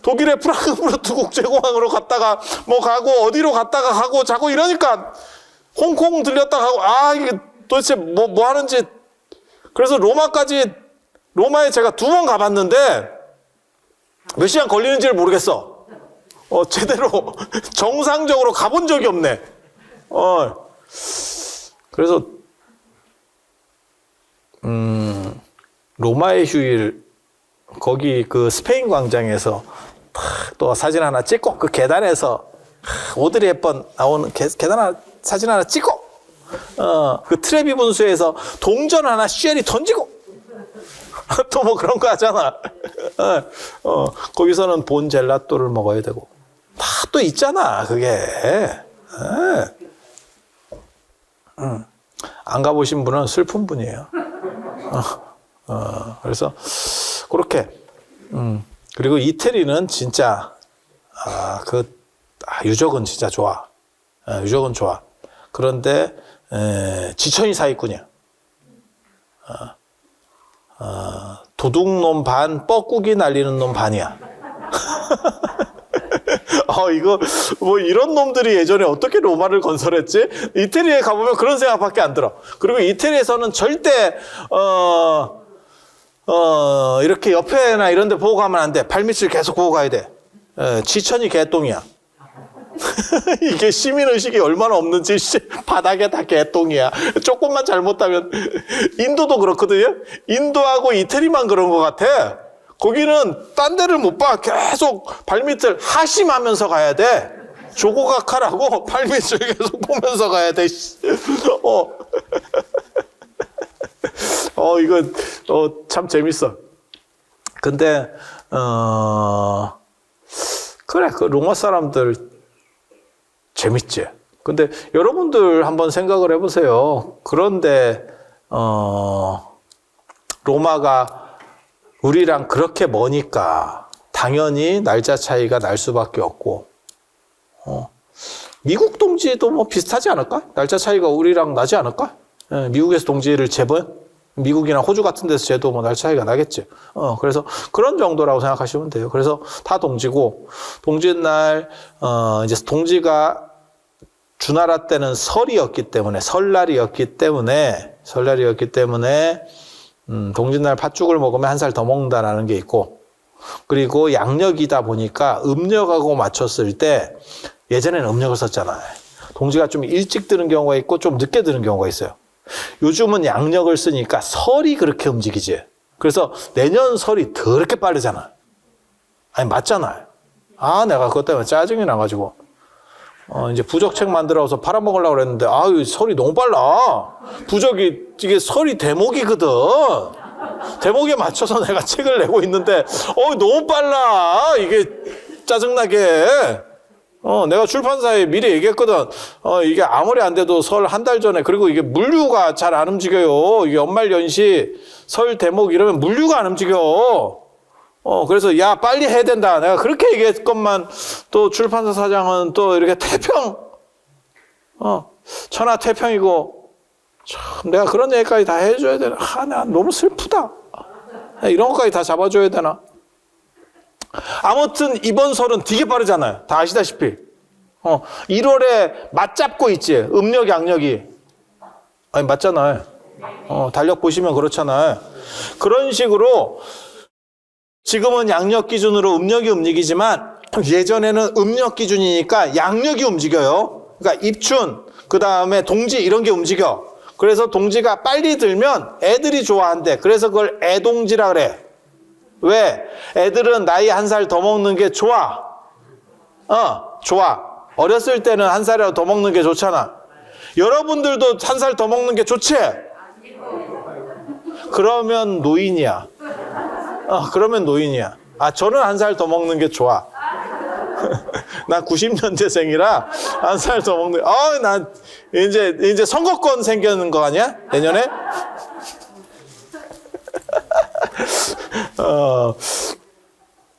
독일의 프랑크푸르트 국제공항으로 갔다가 뭐 가고 어디로 갔다가 가고 자꾸 이러니까 홍콩 들렸다 가고 이게 도대체 뭐 하는지. 그래서 로마에 제가 2번 가봤는데 몇 시간 걸리는지를 모르겠어. 제대로 정상적으로 가본 적이 없네. 그래서 로마의 휴일 거기 그 스페인 광장에서 또 사진 하나 찍고 그 계단에서 오드리 헵번 나오는 계단 하나 사진 하나 찍고 그 트레비 분수에서 동전 하나 쉐리 던지고 또 뭐 그런 거 하잖아. 거기서는 본 젤라또를 먹어야 되고 다 또 있잖아 그게. 안 가보신 분은 슬픈 분이에요. 그래서 그렇게 그리고 이태리는 진짜 유적은 진짜 좋아. 유적은 좋아. 그런데 지천이 사기꾼이야. 도둑놈 반, 뻐꾸기 날리는 놈 반이야. 이거 뭐 이런 놈들이 예전에 어떻게 로마를 건설했지? 이태리에 가보면 그런 생각밖에 안 들어. 그리고 이태리에서는 절대 이렇게 옆에나 이런 데 보고 가면 안 돼. 발밑을 계속 보고 가야 돼. 지천이 개똥이야. 이게 시민의식이 얼마나 없는지 바닥에 다 개똥이야. 조금만 잘못하면. 인도도 그렇거든요. 인도하고 이태리만 그런 것 같아. 거기는 딴 데를 못 봐. 계속 발밑을 하심하면서 가야 돼. 조고각하라고 발밑을 계속 보면서 가야 돼. 이거 참 재밌어. 근데 그래 그 로마 사람들 재밌지. 근데 여러분들 한번 생각을 해보세요. 그런데 로마가 우리랑 그렇게 머니까 당연히 날짜 차이가 날 수밖에 없고 미국 동지도 뭐 비슷하지 않을까? 날짜 차이가 우리랑 나지 않을까? 미국에서 동지를 재본 미국이나 호주 같은 데서 재도 뭐 날 차이가 나겠지. 그래서 그런 정도라고 생각하시면 돼요. 그래서 다 동지고 동지날 이제 동지가 주나라 때는 설이었기 때문에 설날이었기 때문에 동짓날 팥죽을 먹으면 한 살 더 먹는다라는 게 있고, 그리고 양력이다 보니까 음력하고 맞췄을 때 예전에는 음력을 썼잖아요. 동지가 좀 일찍 드는 경우가 있고 좀 늦게 드는 경우가 있어요. 요즘은 양력을 쓰니까 설이 그렇게 움직이지. 그래서 내년 설이 더럽게 빠르잖아. 아니 맞잖아요. 내가 그것 때문에 짜증이 나가지고 이제 부적책 만들어서 팔아먹으려고 그랬는데 설이 너무 빨라. 부적이 이게 설이 대목이거든. 대목에 맞춰서 내가 책을 내고 있는데 너무 빨라. 이게 짜증나게. 내가 출판사에 미리 얘기했거든. 이게 아무리 안 돼도 설 한 달 전에, 그리고 이게 물류가 잘 안 움직여요. 이게 연말연시 설 대목 이러면 물류가 안 움직여. 그래서 야 빨리 해야 된다. 내가 그렇게 얘기했건만 또 출판사 사장은 또 이렇게 태평 천하 태평이고 참 내가 그런 얘기까지 다 해줘야 되나. 나 너무 슬프다. 이런 것까지 다 잡아줘야 되나? 아무튼 이번 설은 되게 빠르잖아요. 다 아시다시피. 1월에 맞잡고 있지. 음력, 양력이. 아니, 맞잖아요. 달력 보시면 그렇잖아요. 그런 식으로 지금은 양력 기준으로 음력이 움직이지만 예전에는 음력 기준이니까 양력이 움직여요. 그러니까 입춘, 그 다음에 동지 이런 게 움직여. 그래서 동지가 빨리 들면 애들이 좋아한대. 그래서 그걸 애동지라 그래. 왜? 애들은 나이 한 살 더 먹는 게 좋아. 좋아. 어렸을 때는 한 살이라도 더 먹는 게 좋잖아. 여러분들도 한 살 더 먹는 게 좋지? 그러면 노인이야. 그러면 노인이야. 저는 한 살 더 먹는 게 좋아. 나 90년대생이라 한 살 더 먹는, 난 이제 선거권 생기는 거 아니야? 내년에?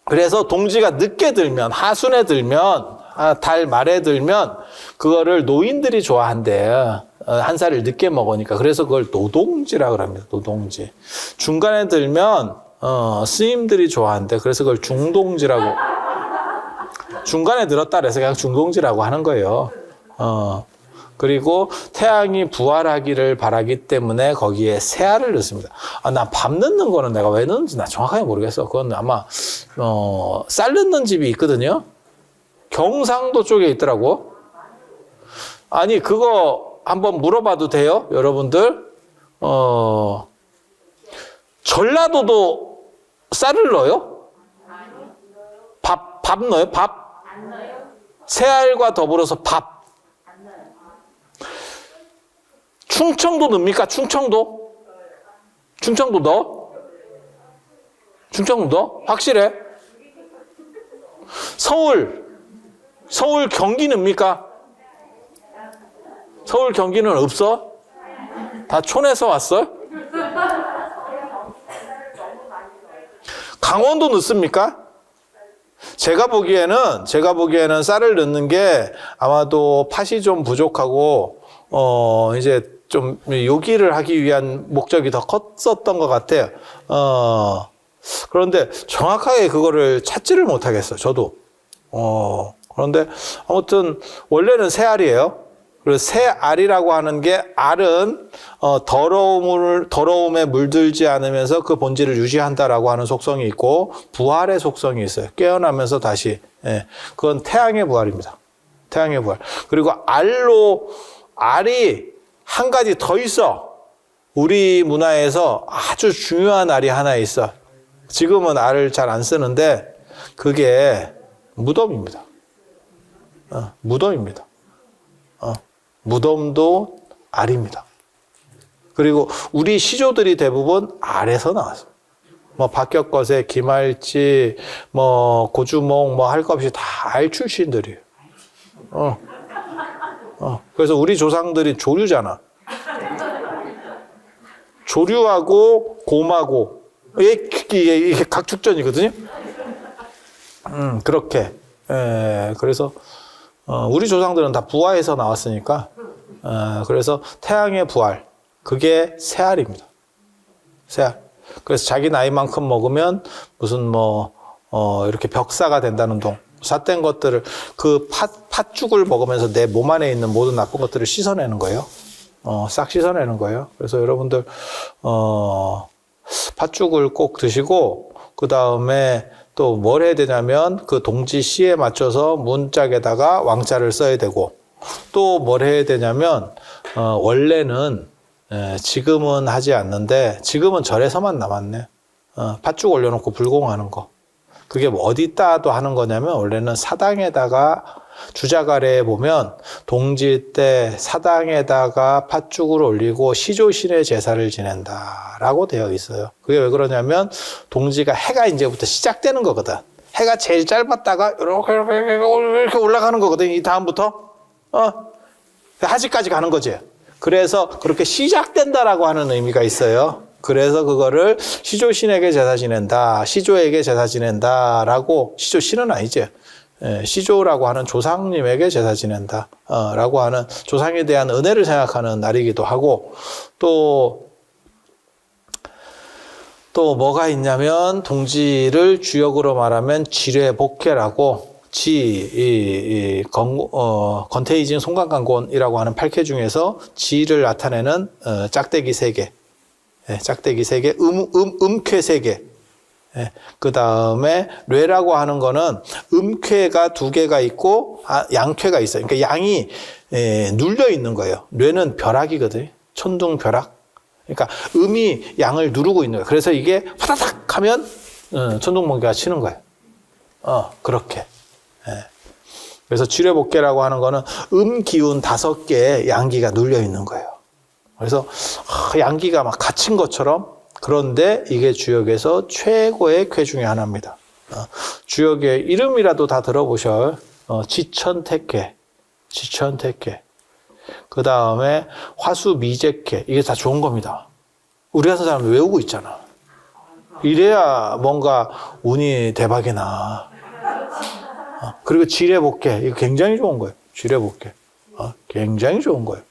그래서 동지가 늦게 들면, 하순에 들면, 달 말에 들면, 그거를 노인들이 좋아한대요. 한 살을 늦게 먹으니까. 그래서 그걸 노동지라고 합니다. 노동지. 중간에 들면, 스님들이 좋아한대. 그래서 그걸 중동지라고. 중간에 들었다 그래서 그냥 중동지라고 하는 거예요. 그리고 태양이 부활하기를 바라기 때문에 거기에 새알을 넣습니다. 나 밥 넣는 거는 내가 왜 넣는지 나 정확하게 모르겠어. 그건 아마 쌀 넣는 집이 있거든요. 경상도 쪽에 있더라고. 아니 그거 한번 물어봐도 돼요? 여러분들. 전라도도 쌀을 넣어요? 밥 넣어요? 밥? 새알과 더불어서 밥. 충청도 넣습니까? 충청도? 충청도 넣어? 충청도 넣어? 확실해? 서울 경기 넣습니까? 서울 경기는 없어? 다 촌에서 왔어? 강원도 넣습니까? 제가 보기에는 쌀을 넣는 게 아마도 팥이 좀 부족하고 이제 좀 요기를 하기 위한 목적이 더 컸었던 것 같아요. 그런데 정확하게 그거를 찾지를 못하겠어요. 저도. 그런데 아무튼 원래는 새알이에요. 그래서 새알이라고 하는 게 알은 더러움에 물들지 않으면서 그 본질을 유지한다라고 하는 속성이 있고 부활의 속성이 있어요. 깨어나면서 다시. 그건 태양의 부활입니다. 태양의 부활. 그리고 알이 한 가지 더 있어. 우리 문화에서 아주 중요한 알이 하나 있어. 지금은 알을 잘 안 쓰는데 그게 무덤입니다. 무덤입니다. 무덤도 알입니다. 그리고 우리 시조들이 대부분 알에서 나왔어요. 박격거세, 김할지, 고주몽, 할 것 없이 다 알 출신들이에요. 그래서 우리 조상들이 조류잖아. 조류하고 곰하고 이게 각축전이거든요. 그렇게. 그래서 우리 조상들은 다 부화에서 나왔으니까 그래서 태양의 부활 그게 새알입니다. 새알. 그래서 자기 나이만큼 먹으면 무슨 이렇게 벽사가 된다는 동. 삿된 것들을 그 팥죽을 먹으면서 내 몸 안에 있는 모든 나쁜 것들을 씻어내는 거예요. 싹 씻어내는 거예요. 그래서 여러분들 팥죽을 꼭 드시고 그 다음에 또 뭘 해야 되냐면 그 동지 시에 맞춰서 문짝에다가 왕자를 써야 되고 또 뭘 해야 되냐면 원래는 지금은 하지 않는데 지금은 절에서만 남았네. 팥죽 올려놓고 불공하는 거. 그게 어디다도 하는 거냐면 원래는 사당에다가 주자가래에 보면 동지 때 사당에다가 팥죽을 올리고 시조신의 제사를 지낸다라고 되어 있어요. 그게 왜 그러냐면 동지가 해가 이제부터 시작되는 거거든. 해가 제일 짧았다가 이렇게 올라가는 거거든. 이 다음부터 하지까지 가는 거지. 그래서 그렇게 시작된다라고 하는 의미가 있어요. 그래서 그거를 시조신에게 제사 지낸다, 시조에게 제사 지낸다라고, 시조신은 아니지. 시조라고 하는 조상님에게 제사 지낸다 라고 하는 조상에 대한 은혜를 생각하는 날이기도 하고 또 또 뭐가 있냐면 동지를 주역으로 말하면 지뢰복계라고 건태이징 송강간곤이라고 하는 8개 중에서 지를 나타내는 짝대기 3개, 짝대기 3개, 음쾌 3개. 그 다음에 뇌라고 하는 거는 음쾌가 2개가 있고 양쾌가 있어요. 그러니까 양이 눌려 있는 거예요. 뇌는 벼락이거든요. 천둥벼락. 그러니까 음이 양을 누르고 있는 거예요. 그래서 이게 화다닥 하면 천둥번개가 치는 거예요. 그렇게. 그래서 지뢰복계라고 하는 거는 기운 5개의 양기가 눌려 있는 거예요. 그래서 양기가 막 갇힌 것처럼, 그런데 이게 주역에서 최고의 쾌 중에 하나입니다. 주역의 이름이라도 다 들어보셔. 지천택쾌, 지천택쾌. 그 다음에 화수미제쾌. 이게 다 좋은 겁니다. 우리 같은 사람도 외우고 있잖아. 이래야 뭔가 운이 대박이 나. 그리고 지뢰복계. 이거 굉장히 좋은 거예요. 지뢰복계. 굉장히 좋은 거예요.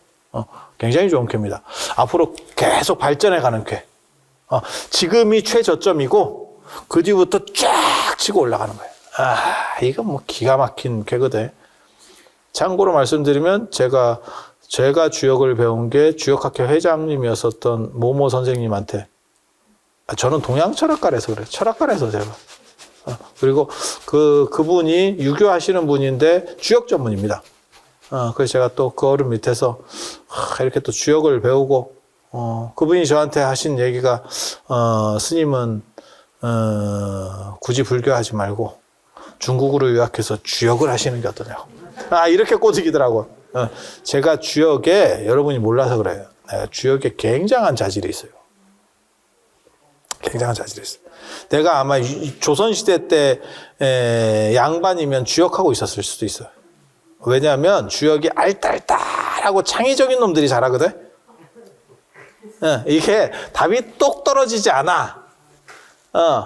굉장히 좋은 쾌입니다. 앞으로 계속 발전해 가는 쾌. 지금이 최저점이고 그 뒤부터 쫙 치고 올라가는 거예요. 이건 뭐 기가 막힌 쾌거든. 참고로 말씀드리면 제가 주역을 배운 게 주역학회 회장님이었었던 모모 선생님한테, 저는 동양철학과라서 그래요. 철학과라서 제가. 그리고 그분이 유교하시는 분인데 주역 전문입니다. 그래서 제가 또 그 어른 밑에서 이렇게 또 주역을 배우고, 그분이 저한테 하신 얘기가, 스님은 굳이 불교하지 말고 중국으로 유학해서 주역을 하시는 게 어떠냐고. 이렇게 꼬집이더라고. 제가 주역에, 여러분이 몰라서 그래요. 주역에 굉장한 자질이 있어요. 굉장한 자질이 있어요. 내가 아마 조선시대 때 양반이면 주역하고 있었을 수도 있어요. 왜냐하면 주역이 알딸딸하고 창의적인 놈들이 잘하거든. 이게 답이 똑 떨어지지 않아.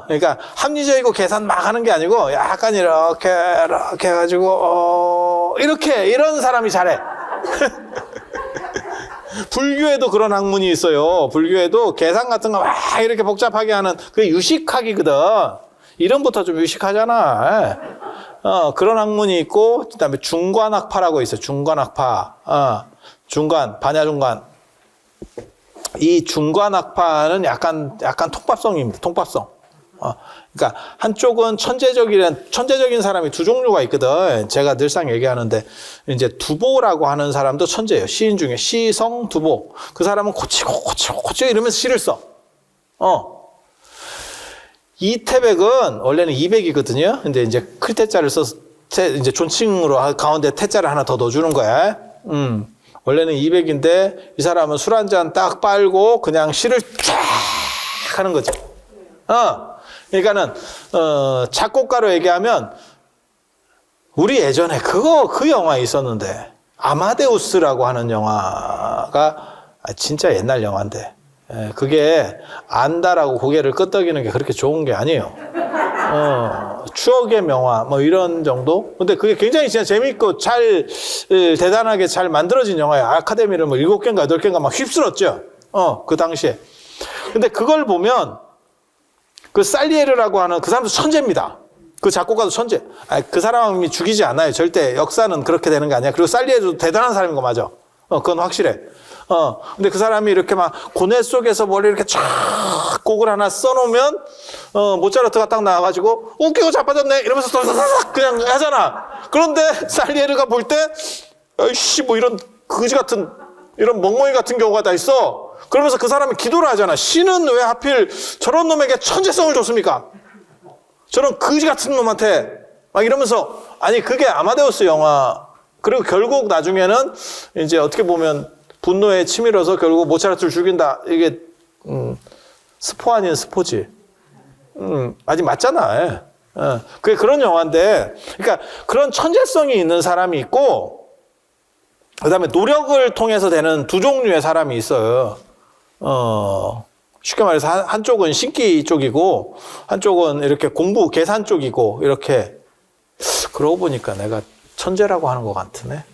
그러니까 합리적이고 계산 막 하는 게 아니고 약간 이렇게 해가지고 이런 사람이 잘해. 불교에도 그런 학문이 있어요. 불교에도 계산 같은 거 막 이렇게 복잡하게 하는 그게 유식학이거든. 이름부터 좀 유식하잖아. 그런 학문이 있고, 그 다음에 중관학파라고 있어요. 중관학파. 중관, 반야중관. 이 중관학파는 약간 통밥성입니다. 통밥성. 그러니까 한쪽은 천재적인 사람이 2종류가 있거든. 제가 늘상 얘기하는데, 이제 두보라고 하는 사람도 천재예요. 시인 중에 시성 두보. 그 사람은 고치고 이러면서 시를 써. 이태백은 원래는 200이거든요. 근데 이제 클태자를 써서 이제 존칭으로 가운데 태자를 하나 더 넣어주는 거야. 원래는 200인데 이 사람은 술 한 잔 딱 빨고 그냥 시를 쫙 하는 거죠. 그러니까는 작곡가로 얘기하면 우리 예전에 그 영화 있었는데 아마데우스라고 하는 영화가 진짜 옛날 영화인데 그게 안다라고 고개를 끄덕이는 게 그렇게 좋은 게 아니에요. 추억의 명화 뭐 이런 정도. 근데 그게 굉장히 진짜 재밌고 대단하게 잘 만들어진 영화예요. 아카데미를 뭐 7개인가 8개인가 막 휩쓸었죠. 그 당시에. 근데 그걸 보면 그 살리에르라고 하는 그 사람도 천재입니다. 그 작곡가도 천재. 그 사람이 죽이지 않아요. 절대 역사는 그렇게 되는 게 아니야. 그리고 살리에르도 대단한 사람인 거 맞아. 그건 확실해. 근데 그 사람이 이렇게 막 고뇌 속에서 머리 이렇게 쫙 곡을 하나 써놓으면, 모차르트가 딱 나와가지고, 웃기고 자빠졌네! 이러면서 사사삭 그냥 하잖아. 그런데 살리에르가 볼 때, 아이씨, 뭐 이런 거지 같은, 이런 멍멍이 같은 경우가 다 있어. 그러면서 그 사람이 기도를 하잖아. 신은 왜 하필 저런 놈에게 천재성을 줬습니까? 저런 거지 같은 놈한테. 막 이러면서, 아니, 그게 아마데우스 영화. 그리고 결국 나중에는 이제 어떻게 보면, 분노에 치밀어서 결국 모차르트를 죽인다. 이게 스포 아닌 스포지. 아직 맞잖아. 그게 그런 영화인데, 그러니까 그런 천재성이 있는 사람이 있고, 그다음에 노력을 통해서 되는 2종류의 사람이 있어요. 쉽게 말해서 한쪽은 신기 쪽이고, 한쪽은 이렇게 공부 계산 쪽이고 이렇게. 그러고 보니까 내가 천재라고 하는 것 같으네.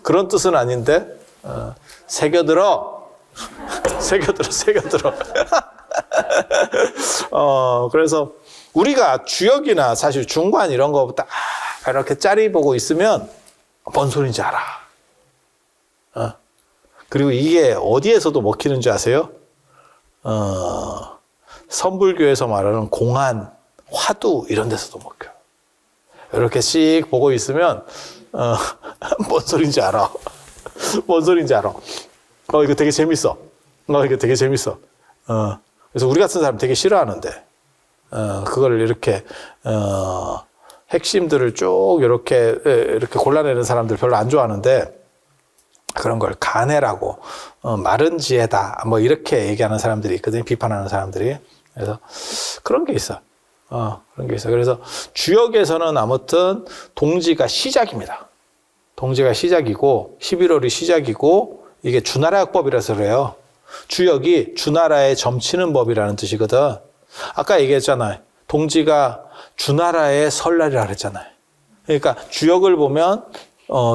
그런 뜻은 아닌데, 새겨들어. 그래서 우리가 주역이나 사실 중관 이런 거딱 이렇게 짜리 보고 있으면 뭔 소리인지 알아. 그리고 이게 어디에서도 먹히는 줄 아세요? 선불교에서 말하는 공안, 화두 이런 데서도 먹혀요. 이렇게 씩 보고 있으면 뭔 소리인지 알아. 뭔 소리인지 알아. 이거 되게 재밌어. 이거 되게 재밌어. 그래서 우리 같은 사람 되게 싫어하는데 그걸 이렇게 핵심들을 쭉 이렇게 골라내는 사람들 별로 안 좋아하는데 그런 걸 간해라고 마른 지혜다 뭐 이렇게 얘기하는 사람들이 있거든요. 비판하는 사람들이. 그래서 그런 게 있어. 그런 게 있어. 그래서 주역에서는 아무튼 동지가 시작입니다. 동지가 시작이고 11월이 시작이고 이게 주나라역법이라서 그래요. 주역이 주나라에 점치는 법이라는 뜻이거든. 아까 얘기했잖아요. 동지가 주나라의 설날이라 그랬잖아요. 그러니까 주역을 보면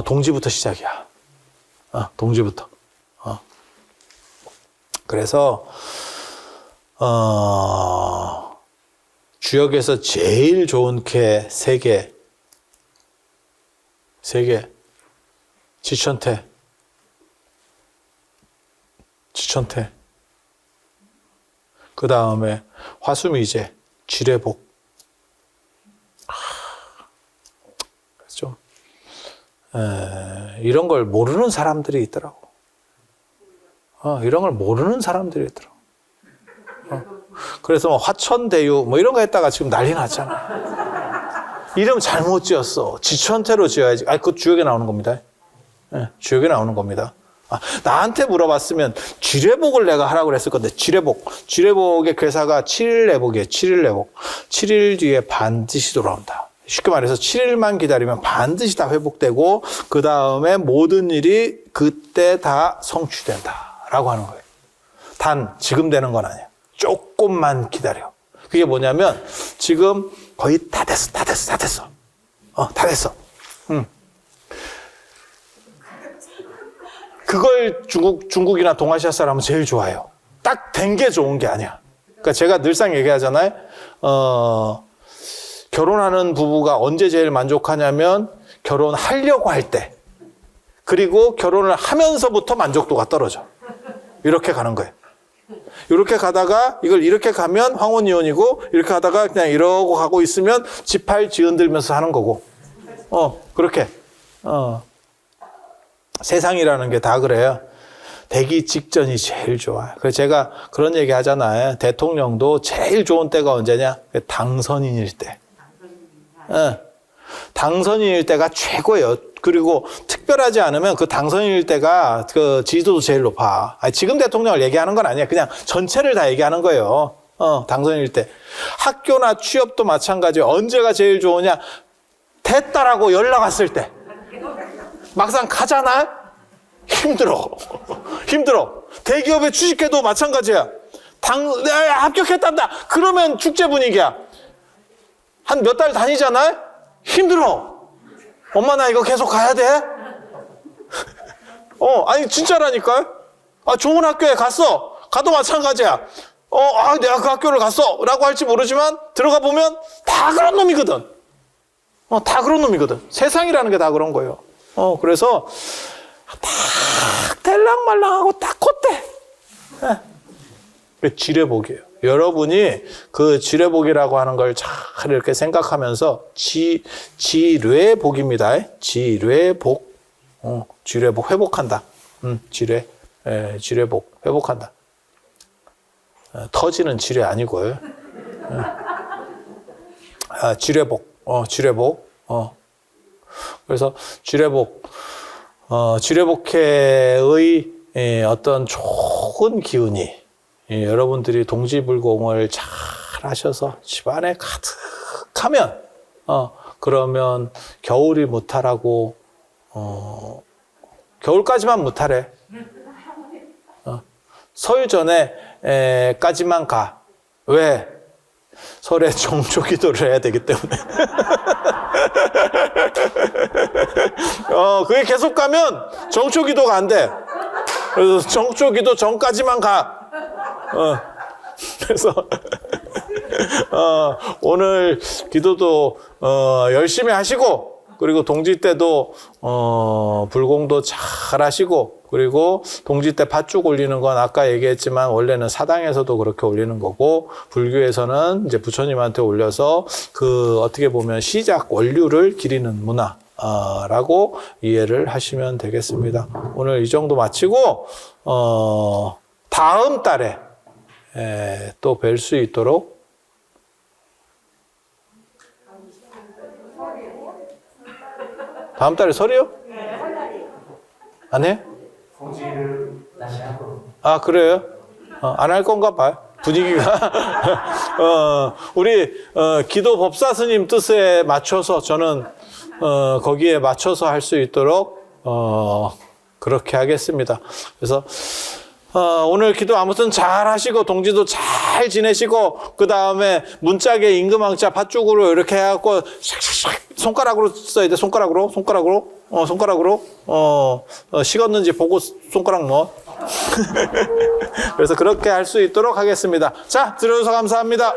동지부터 시작이야. 동지부터. 그래서 주역에서 제일 좋은 게 세 개. 지천태. 그 다음에 화수미제, 지뢰복. 좀 이런 걸 모르는 사람들이 있더라고. 이런 걸 모르는 사람들이 있더라고. 그래서 뭐 화천대유 뭐 이런 거 했다가 지금 난리 났잖아. 이름 잘못 지었어. 지천태로 지어야지. 그거 주역에 나오는 겁니다. 주역에 나오는 겁니다. 나한테 물어봤으면 지뢰복을 내가 하라고 그랬을 건데 지뢰복의 괴사가 7일 내복이에요. 7일 내복. 7일 뒤에 반드시 돌아온다. 쉽게 말해서 7일만 기다리면 반드시 다 회복되고 그 다음에 모든 일이 그때 다 성취된다 라고 하는 거예요. 단 지금 되는 건 아니야. 조금만 기다려. 그게 뭐냐면 지금 거의 다 됐어. 다 됐어. 그걸 중국이나 동아시아 사람은 제일 좋아해요. 딱 된 게 좋은 게 아니야. 그러니까 제가 늘상 얘기하잖아요. 결혼하는 부부가 언제 제일 만족하냐면 결혼하려고 할 때. 그리고 결혼을 하면서부터 만족도가 떨어져. 이렇게 가는 거예요. 이렇게 가다가 이걸 이렇게 가면 황혼이혼이고 이렇게 하다가 그냥 이러고 가고 있으면 지팔 지은들면서 하는 거고. 그렇게. 세상이라는 게 다 그래요. 되기 직전이 제일 좋아요. 그래서 제가 그런 얘기 하잖아요. 대통령도 제일 좋은 때가 언제냐? 당선인일 때. 당선인일 때가 최고예요. 그리고 특별하지 않으면 그 당선인일 때가 그 지지도도 제일 높아. 지금 대통령을 얘기하는 건 아니야. 그냥 전체를 다 얘기하는 거예요. 당선인일 때. 학교나 취업도 마찬가지예요. 언제가 제일 좋으냐? 됐다라고 연락 왔을 때. 막상 가잖아? 힘들어. 대기업에 취직해도 마찬가지야. 합격했단다. 그러면 축제 분위기야. 한 몇 달 다니잖아? 힘들어. 엄마 나 이거 계속 가야 돼? 아니 진짜라니까. 좋은 학교에 갔어. 가도 마찬가지야. 내가 그 학교를 갔어. 라고 할지 모르지만 들어가 보면 다 그런 놈이거든. 다 그런 놈이거든. 세상이라는 게 다 그런 거예요. 그래서 딱 될랑말랑하고 딱 콧대. 지뢰복이에요. 여러분이 그 지뢰복이라고 하는 걸 잘 이렇게 생각하면서 지뢰복입니다. 지뢰복. 지뢰복 회복한다. 지뢰복 회복한다. 터지는 지뢰 아니고요. 지뢰복. 지뢰복. 그래서 지뢰복회의 어떤 좋은 기운이 여러분들이 동지불공을 잘 하셔서 집안에 가득하면 그러면 겨울이 무탈하고 겨울까지만 무탈해. 설 전에 까지만 가. 왜? 설에 정초기도를 해야 되기 때문에. 그게 계속 가면 정초기도가 안 돼. 그래서 정초기도 전까지만 가. 그래서 오늘 기도도 열심히 하시고, 그리고 동지 때도 불공도 잘 하시고, 그리고 동지 때 팥죽 올리는 건 아까 얘기했지만 원래는 사당에서도 그렇게 올리는 거고, 불교에서는 이제 부처님한테 올려서 그 어떻게 보면 시작 원류를 기리는 문화 라고 이해를 하시면 되겠습니다. 오늘 이 정도 마치고 다음 달에 또 뵐 수 있도록. 다음 달에 설이요? 네. 안 해? 공지를 다시 하고. 아, 그래요? 안 할 건가 봐요. 분위기가. 우리 기도 법사 스님 뜻에 맞춰서 저는 거기에 맞춰서 할 수 있도록 그렇게 하겠습니다. 그래서 오늘 기도 아무튼 잘 하시고, 동지도 잘 지내시고, 그 다음에 문짝에 임금왕자 팥죽으로 이렇게 해갖고, 샥샥샥 손가락으로 써야 돼. 손가락으로. 식었는지 보고 손가락 넣어. 그래서 그렇게 할 수 있도록 하겠습니다. 자, 들어주셔서 감사합니다.